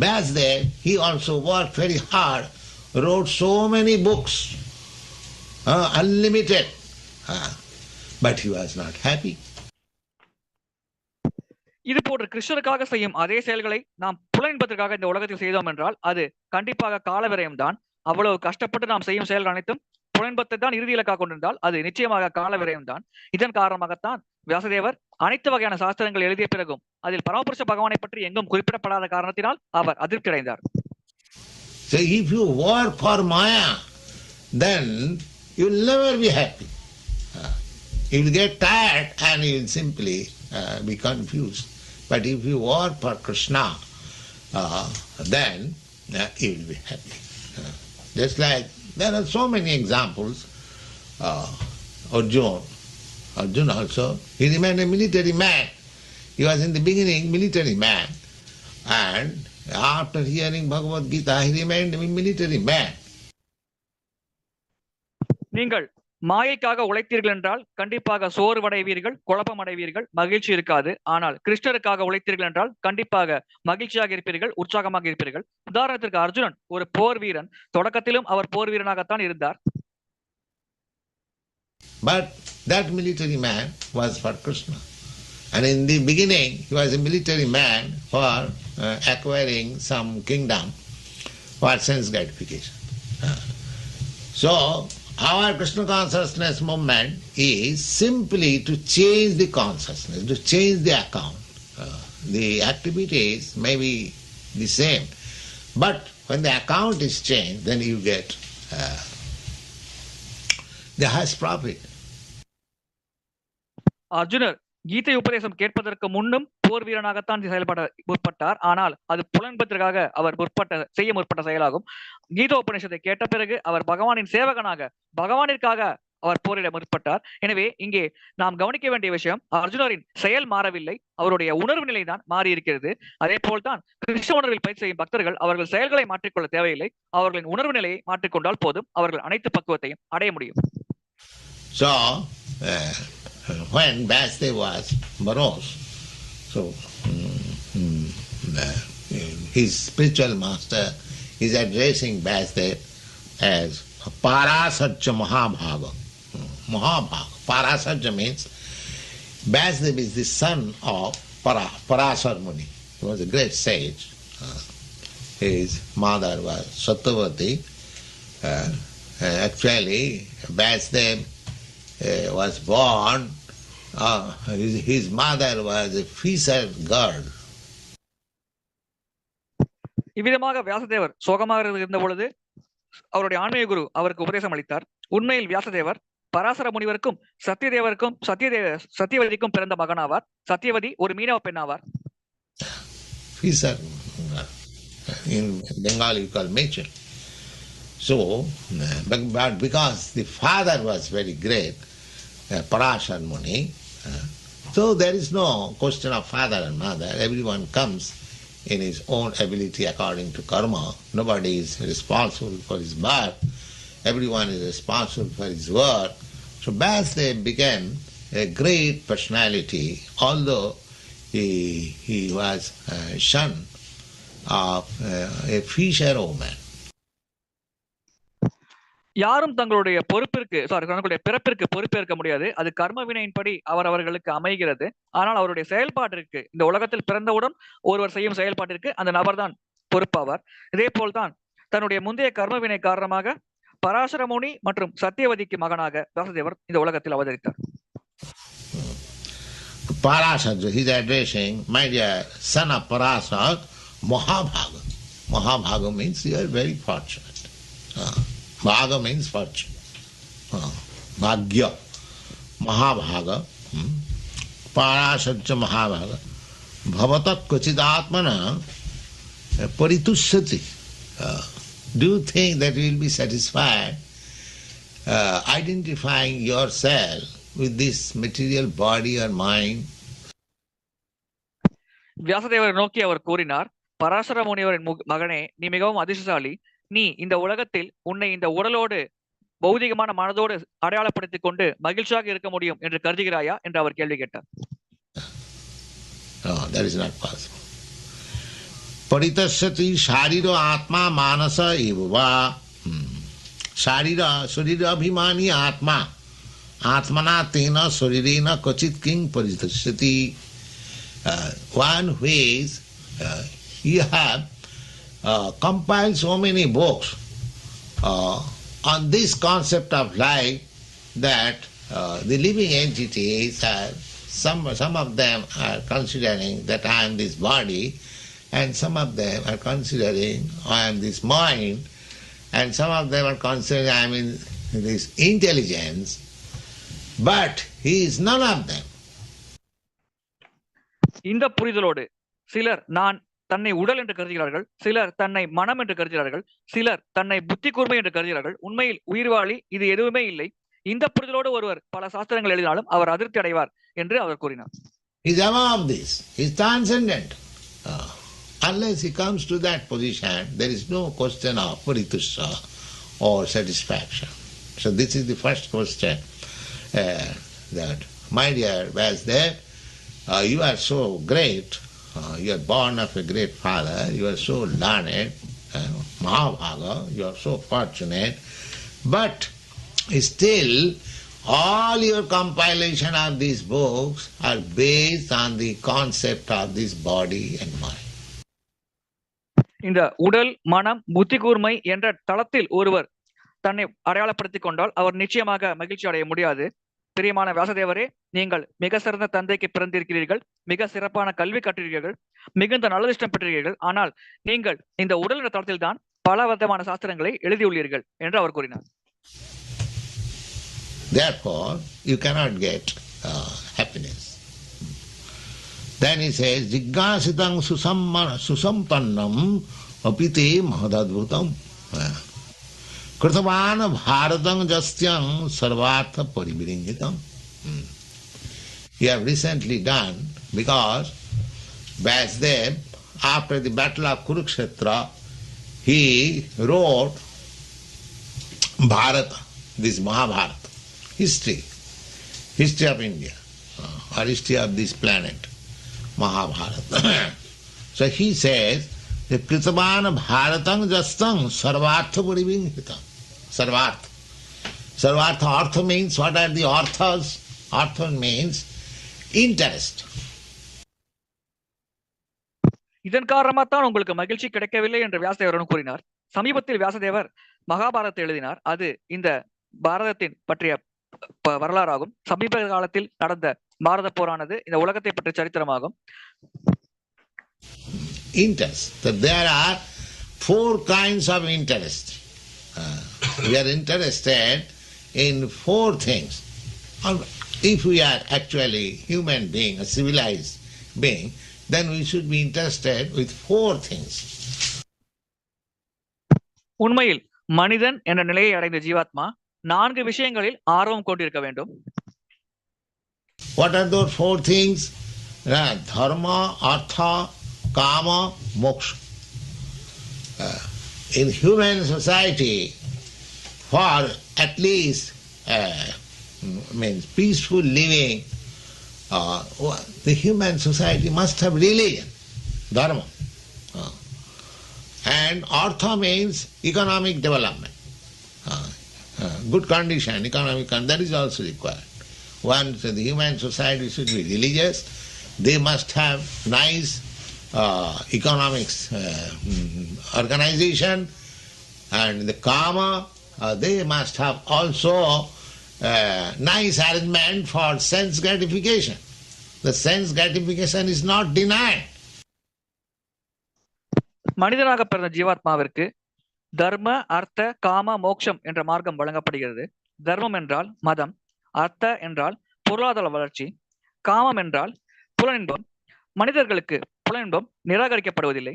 Vyāsadeva, he also worked very hard, wrote so many books, unlimited, but he was not happy. இது போன்ற கிருஷ்ணருக்காக செய்யும் அதே செயல்களை நாம் புலன்பதற்காக இந்த உலகத்தில் செய்தோம் என்றால் அது கண்டிப்பாக கால விரயம் தான். அவ்வளவு கஷ்டப்பட்டு நாம் செய்யும் செயல்கள் அனைத்தும் புலன்பத்தை தான் இறுதி இலக்காக கொண்டிருந்தால் அது நிச்சயமாக கால விரயம் தான். இதன் காரணமாகத்தான் வியாசதேவர் அனைத்து வகையான சாஸ்திரங்கள் எழுதிய பிறகும் அதில் பரமபுருஷ பகவானை பற்றி எங்கும் குறிப்பிடப்படாத காரணத்தினால் அவர் அதிருப்தி அடைந்தார். So if you work for Maya, then you will never be happy. You will get tired and you will simply be confused. But if you work for Krishna, then you will be happy. Just like there are so many examples. Arjuna also, he remained a military man. He was in the beginning military man, and after hearing Bhagavad Gita, he remained a military man. நீங்கள் மாயைக்காக உழைத்தீர்கள் என்றால் கண்டிப்பாக சோர்வடைவீர்கள், குழப்பம் அடைவீர்கள், மகிழ்ச்சி இருக்காது. ஆனால் கிருஷ்ணருக்காக உழைத்தீர்கள் என்றால் கண்டிப்பாக மகிழ்ச்சியாக இருப்பீர்கள், உற்சாகமாக இருப்பீர்கள். உதாரணத்திற்கு அர்ஜுனன் ஒரு போர் வீரன். தொடக்கத்திலும் அவர் போர் வீரனாகத்தான் இருந்தார். But that military man was for Krishna. And in the beginning, he was a military man for acquiring some kingdom for sense gratification. So, our Krishna consciousness movement is simply to change the consciousness, to change the account. The activities may be the same, but when the account is changed, then you get the highest profit. அர்ஜுனர் கீதை உபதேசம் கேட்பதற்கு முன்னும் போர் வீரனாகத்தான் செயல்பட முற்பட்டார். ஆனால் அது புலன்பதற்காக அவர் செய்ய முற்பட்ட செயலாகும். கீதா உபநிஷத்தை கேட்ட பிறகு அவர் பகவானின் சேவகனாக, பகவானிற்காக அவர் போரிட முற்பட்டார். எனவே இங்கே நாம் கவனிக்க வேண்டிய விஷயம், அர்ஜுனரின் செயல் மாறவில்லை, அவருடைய உணர்வு நிலை தான் மாறி இருக்கிறது. அதே போல்தான் கிருஷ்ண உணர்வில் பயிற்சி செய்யும் பக்தர்கள் அவர்கள் செயல்களை மாற்றிக்கொள்ள தேவையில்லை, அவர்களின் உணர்வு நிலையை மாற்றிக்கொண்டால் போதும், அவர்கள் அனைத்து பக்குவத்தையும் அடைய முடியும். So, when Vyāsadeva was morose, so his spiritual master is addressing Vyāsadeva as Parāsarja Mahabhava. Parāsarja means Vyāsadeva is the son of Parāsar Muni. He was a great sage. his mother was Satyavati. Actually, Vyāsadeva was born, his mother was a fisher girl. இவ்விதமாக வியாசதேவர் சோகமாக இருந்த பொழுது அவருடைய ஆன்மீக குரு அவருக்கு உபதேசம் அளித்தார். உண்மையில் வியாசதேவர் பராசர முனிவருக்கும் சத்தியவதிக்கும் பிறந்த மகனாவார். சத்தியவதி ஒரு மீனவ பெண்ணாவார். Fisher, in Bengali you call Mechel. So, but because the father was very great, Parasar Muni, so there is no question of father and mother. Everyone comes in his own ability according to karma. Nobody is responsible for his birth. Everyone is responsible for his work. So Vyāsadeva became a great personality, although he was a son of a fisherwoman. யாரும் தங்களுடைய பிறப்பிற்கு பொறுப்பேற்க முடியாது. அது கர்ம வினையின்படி அவர்களுக்கு அமைகிறது. ஆனால் அவருடைய செயல்பாட்டிற்கு, இந்த உலகத்தில் பிறந்தவுடன் ஒருவர் செய்யும் செயல்பாட்டிற்கு அந்த நபர் தான் பொறுப்பாவார். இதே போல்தான் தன்னுடைய முந்தைய கர்ம வினை காரணமாக பராசர முனி மற்றும் சத்தியவதிக்கு மகனாக வியாசதேவர் இந்த உலகத்தில் அவதரித்தார். Parasar, he is addressing, my dear son of Parasar, Mahabhaga. Mahabhaga means you are very fortunate. Bhaga means fortune. Bhagya. Mahabhaga. Parasarcha Mahabhaga. Bhavatat kvachidatmana paritusyati. Do you think that you will be satisfied identifying yourself with this material body or mind? வியாசதேவர் நோக்கி அவர் கூறினார், பராசர முனிவரின் மகனே, நீ மிகவும் அதிர்ஷ்டசாலி. நீ இந்த உலகத்தில் உன்னை இந்த உடலோடு பௌதிகமான மனதோடு அடையாளப்படுத்திக் கொண்டு மகிழ்ச்சியாக இருக்க முடியும் என்று கருதுகிறாயா என்று அவர் கேள்வி கேட்டார். No, that is not possible. Paritasati sharira atma manasa eva. Sharira abhimani atma. Atmana tena sarirena kachit king paritasati. One who is, you have compiled so many books on this concept of life that the living entities are, some of them are considering that I am this body, and some of them are considering I am this mind, and some of them are considering I am in this intelligence, but he is none of them. இந்த புரிதலோடு சிலர் நான் தன்னை உடல் என்று கருதுகிறார்கள், சிலர் தன்னை மனம் என்று கருதுகிறார்கள், சிலர் தன்னை புத்தி கூர்மை என்று கருதுகிறார்கள். உண்மையில் உயிர்வாளி இது எதுவுமே இல்லை. இந்த புரிதலோடு ஒருவர் பல சாஸ்திரங்கள் எழுதினாலும் அவர் அதிருப்தி அடைவார் என்று அவர் கூறினார். He is above this. He is transcendent. Unless he comes to that position, there is no question of paritusha or satisfaction. So this is the first question. That, my dear Vyāsadeva, you are so great. You are born of a great father. You are so learned, Mahabhaga. You are so fortunate. But still, all your compilation of these books are based on the concept of this body and mind. இந்த உடல், மனம், புத்தி கூர்மை என்ற தளத்தில் ஒருவர் தன்னை அடையாளப்படுத்திக் கொண்டால் அவர் நிச்சயமாக மகிழ்ச்சி அடைய முடியாது. பிரியமான வியாசதேவரே, நீங்கள் மிக சிறந்த தந்தைக்கு பிறந்திருக்கிறீர்கள், மிக சிறப்பான கல்வி கற்றிருக்கிறீர்கள், மிகுந்த நல்லதிஷ்டம் பெற்றிருக்கிறீர்கள். ஆனால் நீங்கள் இந்த உடல் என்ற தளத்தில் தான் பல விதமான சாஸ்திரங்களை எழுதியுள்ளீர்கள் என்று அவர் கூறினார். Therefore, you cannot get happiness. Then he says, Jignāsitang susampannam apite mahadadbhutam Kritavāna bhāratang jastyam sarvārtha pariviringitam. You have recently done, because Vyāsadeva, after the battle of Kurukshetra, he wrote Bharata, this Mahabharata, history of India, or history of this planet, Mahabharata. So he says, Kritavāna bhāratang jastyam sarvārtha pariviringitam. Sarvartha. Sarvartha, artha means, what are the arthas? Artha means interest. இதன் காரணமாகத்தான் உங்களுக்கு மகிழ்ச்சி கிடைக்கவில்லை என்று வியாசதேவரும் கூறினார். சமீபத்தில் வியாசதேவர் மகாபாரதத்தை எழுதினார். அது இந்த பாரதத்தின் பற்றிய வரலாறாகும். சமீப காலத்தில் நடந்த பாரத போரானது இந்த உலகத்தை பற்றிய சரித்திரமாகும். Interest. So there are 4 kinds of interest. We are interested in 4 things. If we are actually human being, a civilized being, then we should be interested with 4 things. உண்மையில் மனிதன் என்ற நிலையை அடைந்த ஜீவாத்மா 4 விஷயங்களில் ஆர்வம் கொண்டிருக்க வேண்டும். What are those 4 things? Dharma, artha, kama, moksha. In human society, for at least means peaceful living, the human society must have religion, dharma. And artha means economic development. Good condition, economic condition, that is also required. Once the human society should be religious, they must have nice economics organization, and the kama, they must have also nice arrangement for sense gratification. The sense gratification is not denied. மனிதனாக பிறந்த ஜீவாத்மாவிற்கு தர்ம, அர்த்த, காம, மோக்ஷம் என்ற மார்க்கம் வழங்கப்படுகிறது. தர்மம் என்றால் மதம், அர்த்த என்றால் பொருளாதார வளர்ச்சி, காமம் என்றால் புலனின்பம். மனிதர்களுக்கு புலனின்பம் நிராகரிக்கப்படுவதில்லை.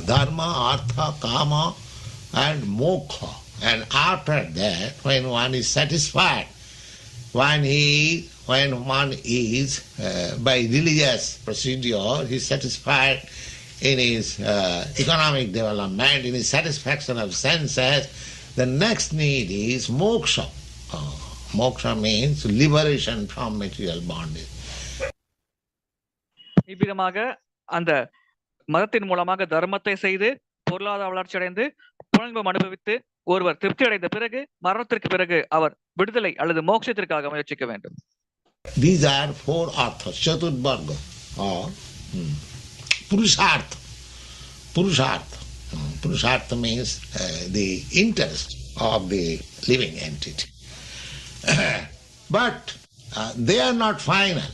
Dharma, artha, kama and moksha. And after that, when one is satisfied, when one is by religious procedure, he is satisfied in his economic development, in his satisfaction of senses, the next need is moksha. Moksha means liberation from material bondage. இவ்விதமாக அந்த மதத்தின் மூலமாக தர்மத்தை செய்து பொருளாதார வளர்ச்சி அடைந்து புலனின்பம் அனுபவித்து ஒருவர் திருப்தி அடைந்த பிறகு மரணத்திற்கு பிறகு அவர் விடுதலை அல்லது மோட்சத்திற்காக முயற்சிக்க வேண்டும். These are 4 arthas, chaturvarga or purushartha. Purushartha. Purushartha means the interest of the living entity. But they are not final.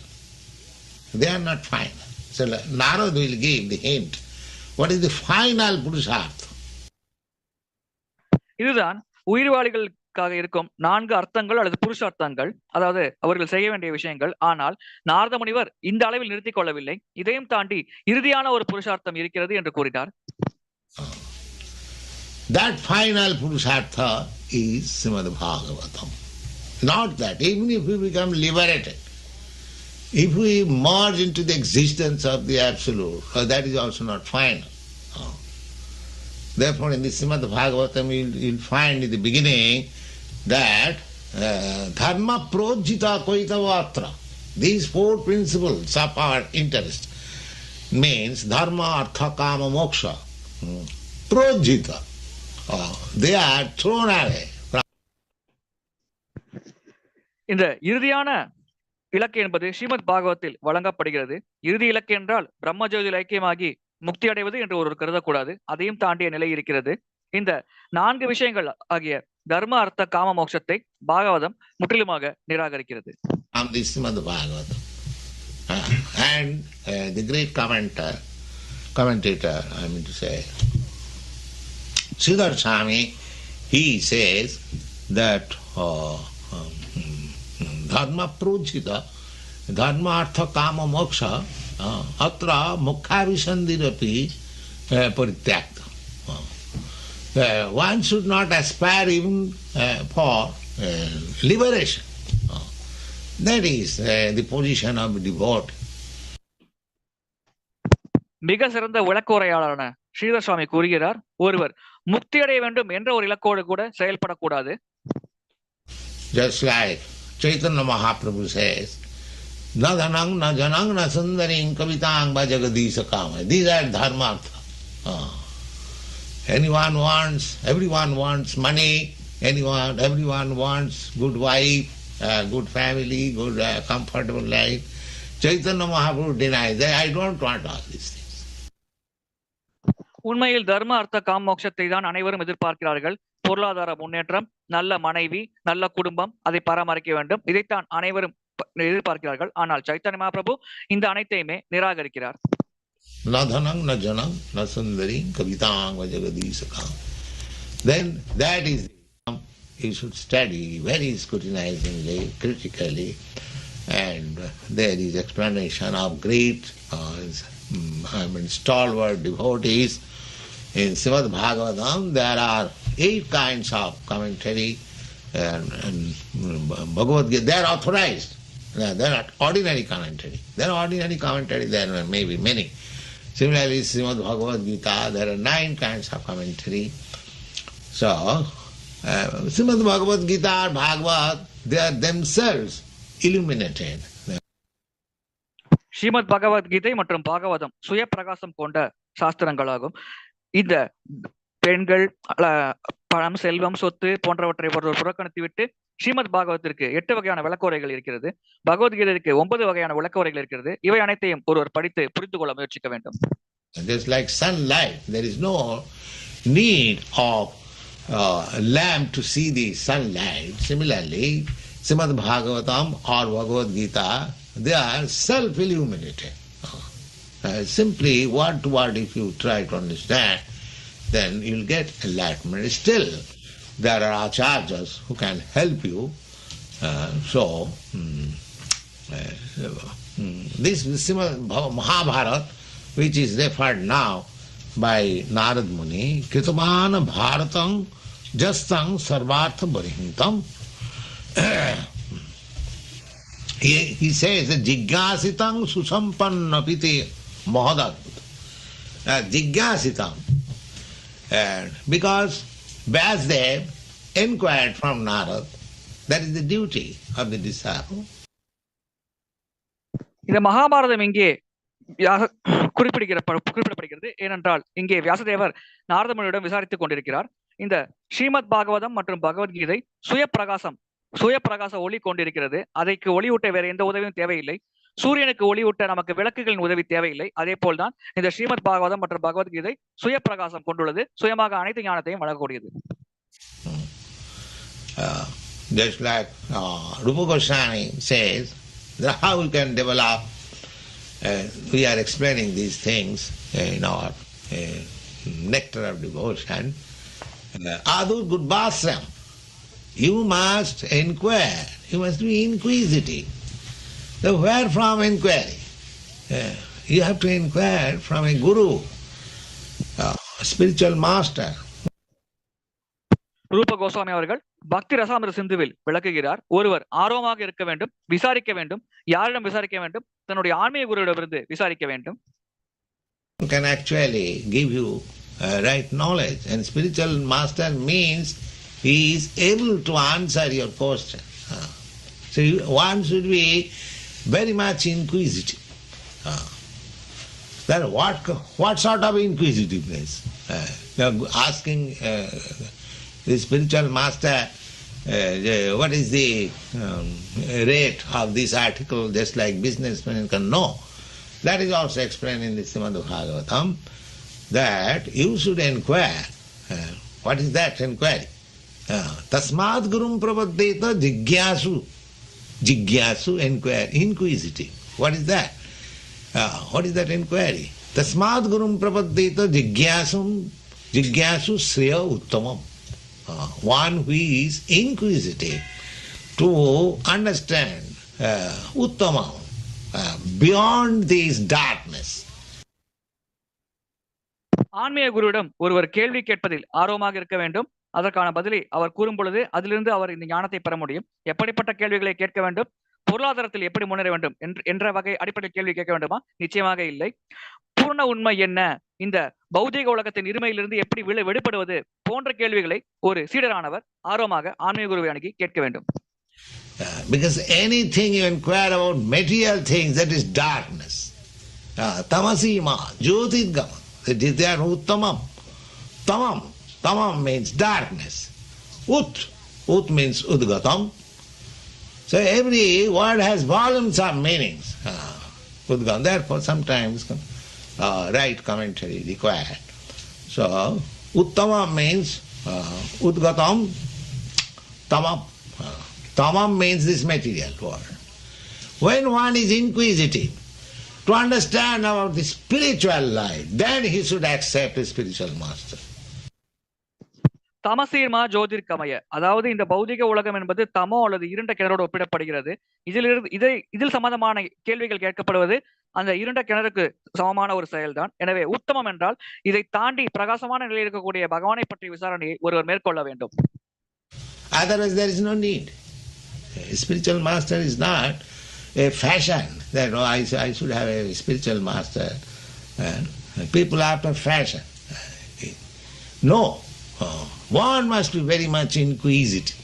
They are not final. So Nārada will give the hint. What is the final purushartha? இதுதான் உயிர்வாளிகளுக்காக இருக்கும் 4 அர்த்தங்கள் அல்லது புருஷார்த்தங்கள், அதாவது அவர்கள் செய்ய வேண்டிய விஷயங்கள். ஆனால் நாரத முனிவர் இந்த அளவில் நிறுத்திக் கொள்ளவில்லை. இதையும் தாண்டி இறுதியான ஒரு புருஷார்த்தம் இருக்கிறது என்று கூறினார். That final purushartha is Srimad Bhagavatam. Not that, even if we become liberated, if we merge into the existence of the Absolute, that is also not final. Therefore, in the Srimad Bhagavatam, you'll find in the beginning that dharma projita koitavatra. These 4 principles of our interest means dharma, artha, kama, moksha. Projita. They are thrown away. இந்த இறுதியான இலக்கு என்பது ஸ்ரீமத் பாகவத்தில் வழங்கப்படுகிறது. இறுதி இலக்கு என்றால் பிரம்மஜோதியில் ஐக்கியமாகி முக்தி அடைவது என்று ஒருவர் கருதக்கூடாது. அதையும் தாண்டிய நிலை இருக்கிறது. இந்த 4 விஷயங்கள் ஆகிய தர்ம, அர்த்த, காம, மோட்சத்தை பாகவதம் முற்றிலுமாக நிராகரிக்கிறது. And the great commentator, I mean to say, Sūta Gosvāmī, he says that dharma projita, dharma, artha, kama, moksha, atra mukhavisandhirapi parityakta. One should not aspire even for liberation. That is the position of devotee. மிக சிறந்த விளக்கோரையாளரான ஸ்ரீதர் சுவாமி கூறுகிறார், ஒருவர் முக்தி அடைய வேண்டும் என்ற ஒரு இலக்கோடு கூட செயல்படக்கூடாது. Just like Chaitanya Mahaprabhu says, na dhanang, na janang, na sundaring, kavitang, bhajagadisa kama. These are dharmartha. Everyone wants money, everyone wants good wife, good family, good comfortable life. Chaitanya Mahaprabhu denies that I don't want all these things. உண்மையில் தர்ம அர்த்த காம மோட்சத்தை தான் அனைவரும் எதிர்பார்க்கிறார்கள். பொருளாதார முன்னேற்றம், நல்ல மனைவி, நல்ல குடும்பம், அதை பராமரிக்க வேண்டும். இதைத்தான் அனைவரும் எதிர்பார்க்கிறார்கள். ஆனால் சைத்தன்ய மகாபிரபு இந்த அனைத்தையுமே நிராகரிக்கிறார். Nadhanam na janam na sundarim kavitang va jagadishakam. Then that is you should study very scrutinizingly, critically, and there is explanation of great stalwart devotees. In Srimad Bhagavatam there are 8 kinds of commentary and Bhagavad Gita. They are authorized. They are not ordinary commentary. There are ordinary commentary, there may be many. Similarly, Srimad Bhagavad Gita, there are 9 kinds of commentary. So, Srimad Bhagavad Gita or Bhagavad, they are themselves illuminated. Srimad Bhagavad Gita மற்றும் பாகவதம் சுய பிரகாசம் கொண்ட சாஸ்திரங்களாகும். இந்த பெண்கள், பணம், செல்வம், சொத்து போன்றவற்றை புறக்கணித்து விட்டு ஸ்ரீமத் பாகவத்திற்கு 8 வகையான விளக்கோரைகள் இருக்கிறது. பகவத்கீதைக்கு 9 வகையான விளக்கோரைகள் இருக்கிறது. இவை அனைத்தையும் ஒருவர் படித்து புரிந்து கொள்ள முயற்சிக்க வேண்டும். Just like sunlight, there is no need of lamp to see the sunlight. Similarly, Srimad Bhagavatam or Bhagavad Gita, they are self-illuminated. Simply word to word if you try to understand, then you'll get enlightenment. Still, there are acharyas who can help you. This Srimad Mahabharata, which is referred now by Nārada Muni, Kritamana Bharatam Jastam Sarvartha Barihintam. He says, Jigyasitam Susampannapiti Mahadadbhuta. Jigyasitam. Because Vyāsadeva inquired from Nārada, that is the duty of the disciple. இந்த மகாபாரதம் இங்கே குறிப்பிடப்படுகிறது. ஏனென்றால் இங்கே வியாசதேவர் நாரத முனியிடம் விசாரித்துக் கொண்டிருக்கிறார். இந்த ஸ்ரீமத் பாகவதம் மற்றும் பகவத்கீதை சுய பிரகாச ஒளி கொண்டிருக்கிறது. அதைக்கு ஒளியூட்ட வேற எந்த உதவியும் தேவையில்லை. சூரியனுக்கு ஒளியூட்ட நமக்கு விளக்குகளின் உதவி தேவையில்லை. அதே போல்தான் இந்த ஸ்ரீமத் பாகவதம் மற்றும் பகவத்கீதை சுய பிரகாசம் கொண்டுள்ளது. சுயமாக அனைத்து ஞானத்தையும் வழங்கக்கூடியது. Just like Sūta Gosvāmī says, that how we can develop, we are explaining these things in our nectar of devotion. Ādu gudbāsram. You must inquire, you must be inquisitive. So where from inquiry? You have to inquire from a guru, a spiritual master. ரூப கோஸ்வாமி அவர்கள் பக்தி ரசாமிர சிந்துவில் விளக்குகிறார். ஒருவர் ஆர்வமாக இருக்க வேண்டும், விசாரிக்க வேண்டும். யாரிடம் விசாரிக்க வேண்டும்? தன்னுடைய ஆன்மீக குருவிடமிருந்து விசாரிக்க வேண்டும். Who can actually give you right knowledge, and spiritual master means he is able to answer your question. So one should be very much inquisitive. Then what sort of inquisitiveness? Asking the spiritual master, what is the rate of this article, just like businessmen can know. That is also explained in the Srimad Bhagavatam, that you should inquire. What is that inquiry? Tasmāt gurum prapaddeta jigyasu. Jigyasu, inquire, inquisitive. What is that? What is that inquiry? Tasmāt gurum prapaddeta jigyasu sriya uttamam. One who is inquisitive to understand uttamam, beyond this darkness. ஆன்மீக குருவிடம் ஒருவர் கேள்வி கேட்பதில் ஆர்வமாக இருக்க வேண்டும். அதற்கான பதிலை அவர் கூறும் பொழுது அதிலிருந்து அவர் இந்த ஞானத்தை பெற முடியும். எப்படிப்பட்ட கேள்விகளை கேட்க வேண்டும்? பொருளாதாரத்தில் எப்படி முன்னேற வேண்டும் என்ற வகை அடிப்படையில் கேள்வி கேட்க வேண்டுமா? நிச்சயமாக இல்லை. பூர்ண உண்மை என்ன, இந்த பௌதிக உலகத்தின் இருமையிலிருந்து எப்படி விடுபடுவது போன்ற கேள்விகளை ஒரு சீடரானவர் ஆர்வமாக ஆன்மீக குருவை அணுகி கேட்க வேண்டும். Because anything you inquire about material things, that is darkness. Tamasima, jyotirgama, that is there uttamam. Tamam means darkness. Ut means udgatam. So every word has volumes of meanings. Udgam. Therefore, sometimes right commentary required. So, uttama means udgatam, tamam. Tamam means this material world. When one is inquisitive to understand about the spiritual life, then he should accept a spiritual master. தமசீர்மா ஜோதிர்கமய, அதாவது இந்த பௌதிக உலகம் என்பது தமோ அல்லது இருண்ட கிணறோடு ஒப்பிடப்படுகிறது. இதில் சம்பந்தமான கேள்விகள் கேட்கப்படுவது அந்த இருண்ட கிணறுக்கு சமமான ஒரு செயல்தான். எனவே உத்தமம் என்றால் இதை தாண்டி பிரகாசமான நிலையில் இருக்கக்கூடிய பகவானை பற்றிய விசாரணையை ஒருவர் மேற்கொள்ள வேண்டும். Otherwise there is no need. A spiritual master is not a fashion that I should have a spiritual master. People after fashion. No. One must be very much inquisitive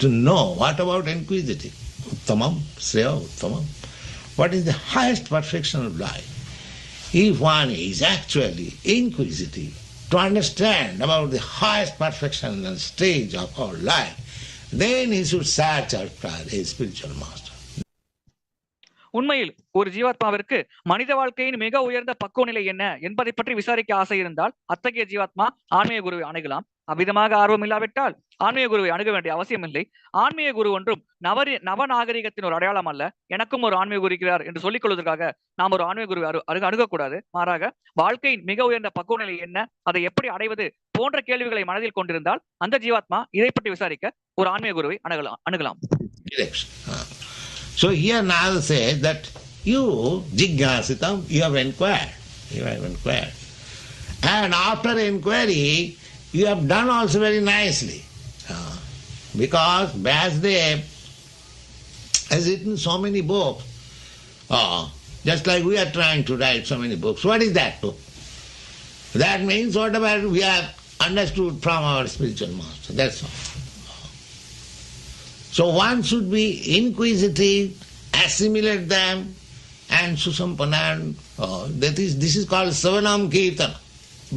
to know. What about inquisitive? Uttamam, Sreya, Uttamam. What is the highest perfection of life? If one is actually inquisitive to understand about the highest perfection and stage of our life, then he should search after a spiritual master. உண்மையில் ஒரு ஜீவாத்மாவிற்கு மனித வாழ்க்கையின் மிக உயர்ந்த பக்குவ நிலை என்ன என்பதை பற்றி விசாரிக்க ஆசை இருந்தால் அத்தகைய ஜீவாத்மா ஆன்மீக குருவை அணுகலாம். அவ்விதமாக ஆர்வம் இல்லாவிட்டால் ஆன்மீக குருவை அணுக வேண்டிய அவசியம் இல்லை. ஆன்மீக குரு ஒன்றும் நவநாகரிகத்தின் ஒரு அடையாளம் அல்ல. எனக்கும் ஒரு ஆன்மீக குரு இருக்கிறார் என்று சொல்லிக் கொள்வதற்காக நாம் ஒரு ஆன்மீக குருவை அணுகக்கூடாது. மாறாக வாழ்க்கையின் மிக உயர்ந்த பக்குவ நிலை என்ன, அதை எப்படி அடைவது போன்ற கேள்விகளை மனதில் கொண்டிருந்தால் அந்த ஜீவாத்மா இதை பற்றி விசாரிக்க ஒரு ஆன்மீக குருவை அணுகலாம். So here Nārada says that you, jigyāsitam, you have inquired. And after inquiry, you have done also very nicely. Because Vyāsadeva has written so many books, just like we are trying to write so many books. What is that book? That means whatever we have understood from our spiritual master, that's all. So one should be inquisitive, assimilate them, and susampanam. This is called Sravanam Kirtana,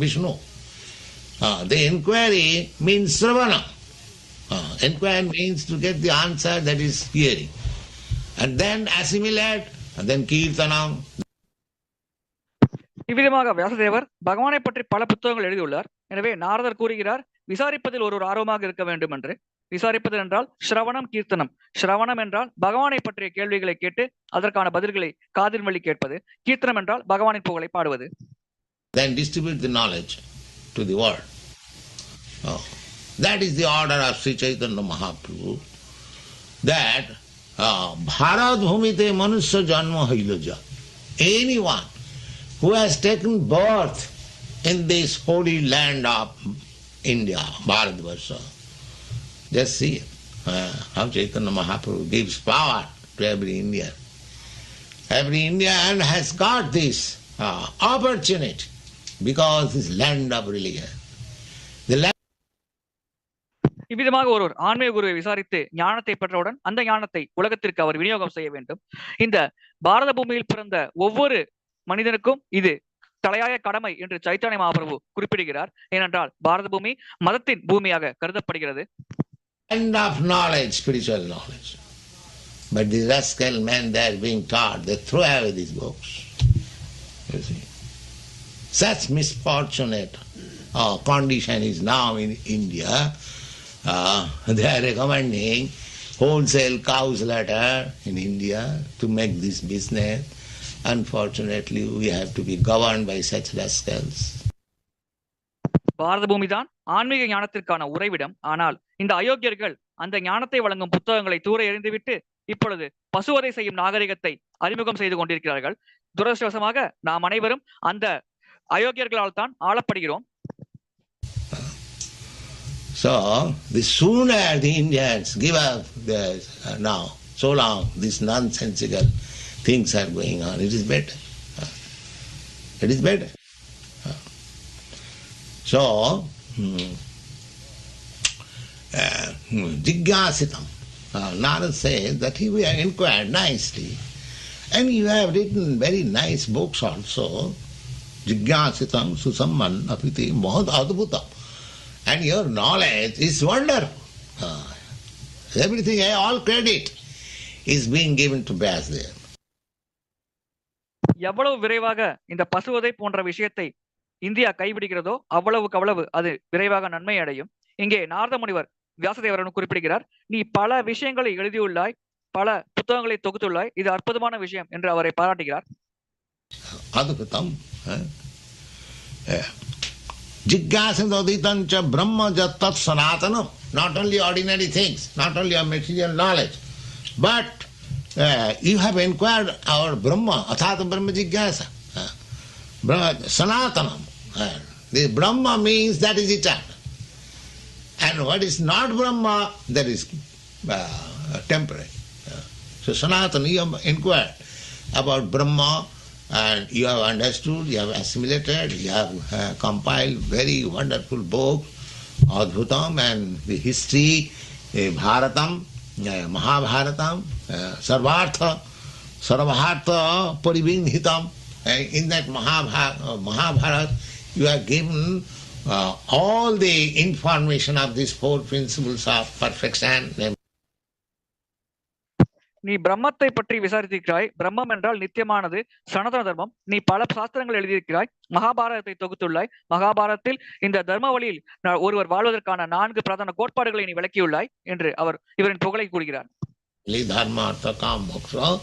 Vishnu. The inquiry means Sravanam. Inquiry means to get the answer, that is hearing. And then assimilate, and then Kirtanam. இவ்விதமாக வியாசதேவர் பகவானை பற்றி பல புத்தகங்கள் எழுதியுள்ளார். எனவே நாரதர் கூறுகிறார், விசாரிப்பதில் ஒரு ஆர்வமாக இருக்க வேண்டும் என்று. விசாரிப்பது என்றால் ஸ்ரவணம், கீர்த்தனம். ஸ்ரவணம் என்றால் பகவானை பற்றிய கேள்விகளை கேட்டு அதற்கான பதில்களை காதின் வழி கேட்பது. கீர்த்தனம் என்றால் பகவானின் புகழை பாடுவது. Then distribute the knowledge to the world. That is the order of Sri Chaitanya Mahaprabhu, that Bharat Bhumite Manusya Janma Hailaja. Anyone who has taken birth in this holy land of India, Bharatvarsha, just see how Chaitanya Mahaprabhu gives power to every Indian. Every Indian has got this opportunity because this land of religion. இவ்விதமாக ஒருவர் ஆன்மீக குருவை விசாரித்து ஞானத்தை பெற்றவுடன் அந்த ஞானத்தை உலகத்திற்கு அவர் விநியோகம் செய்ய வேண்டும். இந்த பாரத பூமியில் பிறந்த ஒவ்வொரு மனிதனுக்கும் இது தலையாய கடமை என்று சைத்தன்ய மகாபிரபு குறிப்பிடுகிறார். ஏனென்றால் பாரத பூமி மதத்தின் பூமியாக கருதப்படுகிறது. End of knowledge, spiritual knowledge. But the rascal men, they are being taught, they throw away these books. You see. Such misfortunate condition is now in India. They are recommending wholesale cow slaughter in India to make this business. Unfortunately, we have to be governed by such rascals. பாரத பூமிதான் ஆன்மீக ஞானத்திற்கான உறைவிடம். ஆனால் இந்த அயோக்கியர்கள் அந்த ஞானத்தை வழங்கும் புத்தகங்களை தூர எறிந்துவிட்டு இப்பொழுது பசுவதை செய்யும் நாகரிகத்தை அறிமுகம் செய்து கொண்டிருக்கிறார்கள். துரதிர்ஷ்டவசமாக நாம் அனைவரும் அந்த அயோக்கியர்களால் தான் ஆளப்படுகிறோம். So, the sooner the Indians give up now, so long these nonsensical things are going on, it is better. It is better. So, jigyāsitam. Nārada says that he will inquire nicely. And you have written very nice books also. Jigyāsitam susamman apiti mohad adbhutam. And your knowledge is wonderful. Everything, all credit is being given to Vyāsadeva. எவ்வளவு விரைவாக இந்த பசுவதை போன்ற விஷயத்தை India கைவிடுகிறதோ அவ்வளவுக்கு அவ்வளவு அது விரைவாக நன்மை அடையும். இங்கே நாரத முனிவர் வியாசதேவரன் குறிப்பிடுகிறார், நீ பல விஷயங்களை எழுதியுள்ளாய், பல புத்தகங்களை தொகுத்துள்ளாய், இது அற்புதமான விஷயம் என்று அவரை பாராட்டுகிறார். adhutam jigyasanodhitancha brahma jattat sanatanam. Not only ordinary things, not only your material knowledge, but you have inquired our Brahma, atha brahma jigyasa. Sanatanam. The Brahma means that is eternal. And what is not Brahma, that is temporary. So Sanatana, you have inquired about Brahma, and you have understood, you have assimilated, you have compiled very wonderful books, Adbhutam, and the history, Bharatam, Mahabharatam, Sarvartha Paribindhitam. In that Mahabharata, you are given all the information of these four principles of perfection. நீ பிரம்மத்தை பற்றி விசாரித்திருக்கிறாய். பிரம்மம் என்றால் நித்தியமானது, சனாதன தர்மம். நீ பல சாஸ்திரங்கள் எழுதியிருக்கிறாய், மகாபாரதத்தை தொகுத்துள்ளாய். மகாபாரதத்தில் இந்த தர்ம வழியில் ஒருவர் வாழ்வதற்கான 4 பிரதான கோட்பாடுகளை நீ விளக்கியுள்ளாய் என்று அவர் இவரின் புகழை கூறுகிறார். Dharma, artha, kama, moksha.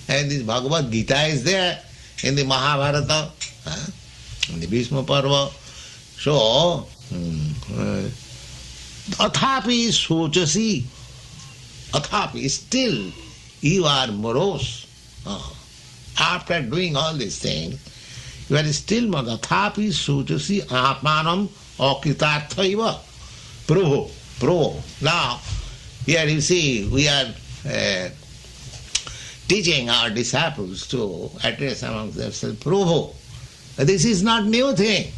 And this Bhagavad Gita is there in the Mahabharata, in the Bhishma Parva. So, athapi sochasi, athapi, still you are morose. After doing all these things, you are still morose. Athapi sochasi atmanam akitarthaiva. Prabhu. Now, here you see, we are teaching our disciples to address among themselves, Prabhu. This is not new thing.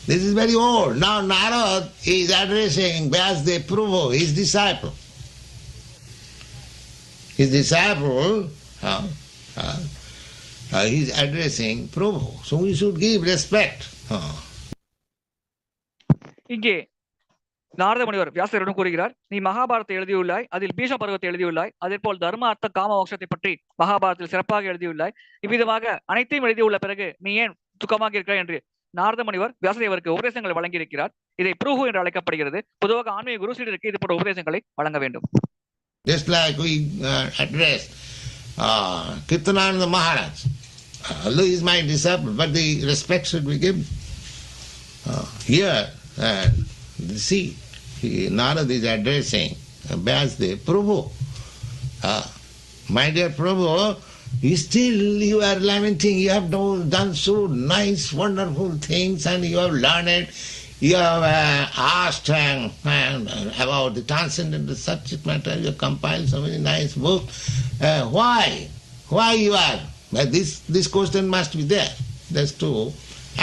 This is very old. Now Nārada is addressing Vyāsadeva, Prabhu, his disciple. His disciple, he is addressing Prabhu. So we should give respect. இங்கே நாரத முனிவர் வியாசரிடம் கூறுகிறார், நீ மகாபாரத்தை எழுதியுள்ளாய், அதில் பீஷ்ம பருவத்தை எழுதியுள்ளாய், அதே போல் தர்ம அர்த்த காம மோட்சத்தை பற்றி மகாபாரதத்தில் சிறப்பாக எழுதியுள்ளாய். இவ்விதமாக அனைத்தையும் எழுதியுள்ள பிறகு நீ ஏன் துக்கமாக இருக்கிறாய் என்று நாரத முனிவர் வியாசதேவருக்கு உபதேசங்களை வழங்கியிருக்கிறார். இதை ப்ரூஹு என்று அழைக்கப்படுகிறது. பொதுவாக ஆன்மீக குரு சீடருக்கு இது போன்ற உபதேசங்களை வழங்க வேண்டும். Just like we address Kirtanananda Maharaj. Although he is my disciple, but the respect should be given. Here, see, Nārada is addressing Vyāsadeva, Prabhu. My dear Prabhu, still you are lamenting, you have done so nice, wonderful things, and you have learned, you have asked about the transcendental subject matter, you have compiled so many nice books. Why? Why you are? But this question must be there. That's to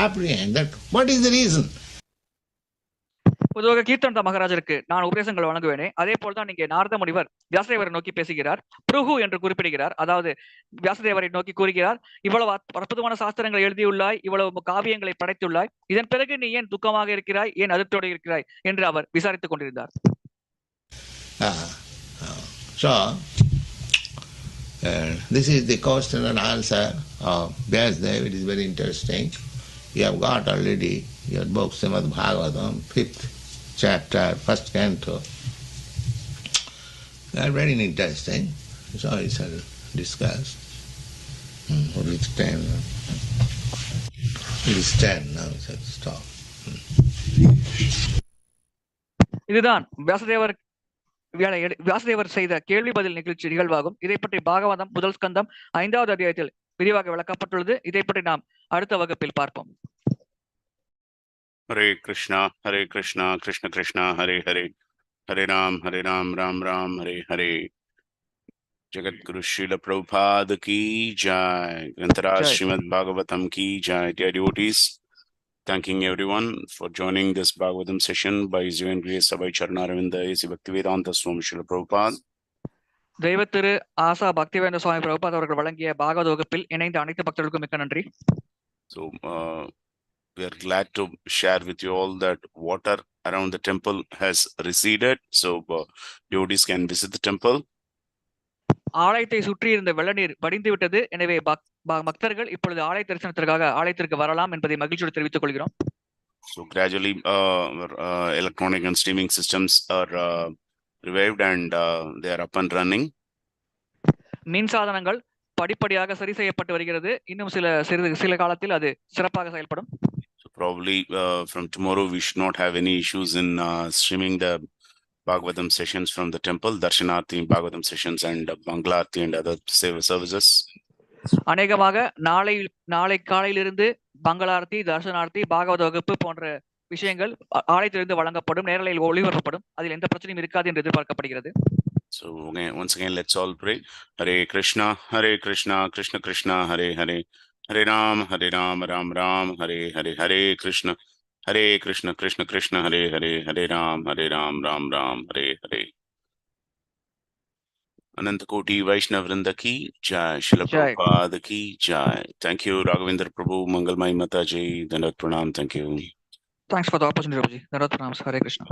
apprehend that. What is the reason? பொதுவாக கீர்த்தனந்த மகாராஜருக்கு நான் உபதேசங்கள் வழங்குவேனே, அதே போல்தான் இங்கே நாரத முனிவர் வியாசதேவரை நோக்கி பேசுகிறார். ப்ரூஹு என்று குறிப்பிடுகிறார். அதாவது வியாசதேவரை நோக்கி கூறுகிறார், இவ்வளவு அற்புதமான சாஸ்திரங்களை எழுதியுள்ளாய், இவ்வளவு காவியங்களை படைத்துள்ளாய், இதன் பிறகு நீ ஏன் துக்கமாக இருக்கிறாய், ஏன் அதிர்ச்சியோடு இருக்கிறாய் என்று அவர் விசாரித்துக் கொண்டிருந்தார். This is the question and answer of Vyāsadeva. It is very interesting. You have got already your book Srimad Bhagavatam, 5th chapter, 1st canto. They are very interesting. So I shall discuss. It is 10. It is 10 now. We shall stop. இதுதான் வியாசதேவர் செய்த கேள்வி பதில் நிகழ்ச்சி நிகழ்வாகும். இதை பற்றி பாகவதம் முதல் ஸ்கந்தம் 5வது அத்தியாயத்தில் விரிவாக விளக்கப்பட்டுள்ளது. இதை பற்றி நாம் அடுத்த வகுப்பில் பார்ப்போம். Hare Krishna, Krishna Krishna, Hare Hare, Hare Ram, Ram Ram, Hare Hare. Jagat Guru Srila Prabhupada ki jai. Grantaraj Srimad Bhagavatam ki jai. Dear devotees, thanking everyone for joining this Bhagavatam session by His Divine Grace Abhay Charanaravindha A.C. Bhaktivedanta Swami Srila Prabhupada. தெய்வத்திரு ஆசா பக்திவேந்த சுவாமி பிரபுபாத் அவர்கள் வழங்கிய பாகவத வகுப்பில் இணைந்த அனைத்து பக்தர்களுக்கும் மிக்க நன்றி. So we are glad to share with you all that water around the temple has receded, so devotees can visit the temple. ஆலயத்தை சுற்றி இருந்த வெள்ளநீர் வடிந்து விட்டது. எனவே பக்தர்கள் இப்பொழுது ஆலய தரிசனத்திற்காக ஆலயத்திற்கு வரலாம் என்பதை மகிழ்ச்சியோடு தெரிவித்துக் கொள்கிறோம். So gradually electronic and streaming systems are revived and they are up and running. மின் சாதனங்கள் படிப்படியாக சரி செய்யப்பட்டு வருகிறது. இன்னும் சில காலத்தில் அது சிறப்பாக செயல்படும். So probably from tomorrow we should not have any issues in streaming the Bhagavatam sessions from the temple, Darshanarthi, Bhagavatam sessions and Mangalarthi and other services. அநேகமாக நாளை காலையிலிருந்து மங்களார்த்தி, தர்சனார்த்தி, பாகவத வகுப்பு போன்ற விஷயங்கள் ஆலயத்திலிருந்து வழங்கப்படும், நேரலையில் ஒளிபரப்பப்படும். அதில் எந்த பிரச்சனையும் இருக்காது என்று எதிர்பார்க்கப்படுகிறது. So once again let's all pray. Hare Krishna, Krishna Krishna, Hare Hare, Hare Ram, Ram Ram, Hare Hare, Hare Krishna, Krishna Krishna, Hare Hare, Hare Ram, Ram Ram, Hare Hare. Ananta Koti Vaishnav Vrinda ki jai, Srila Prabhupada ki jai. Thank you, Raghavendra Prabhu, Mangalmai Mataji, Dandavat Pranam. Thank you. Thanks for the opportunity, Prabhuji. Dandavat Pranam. Hare Krishna.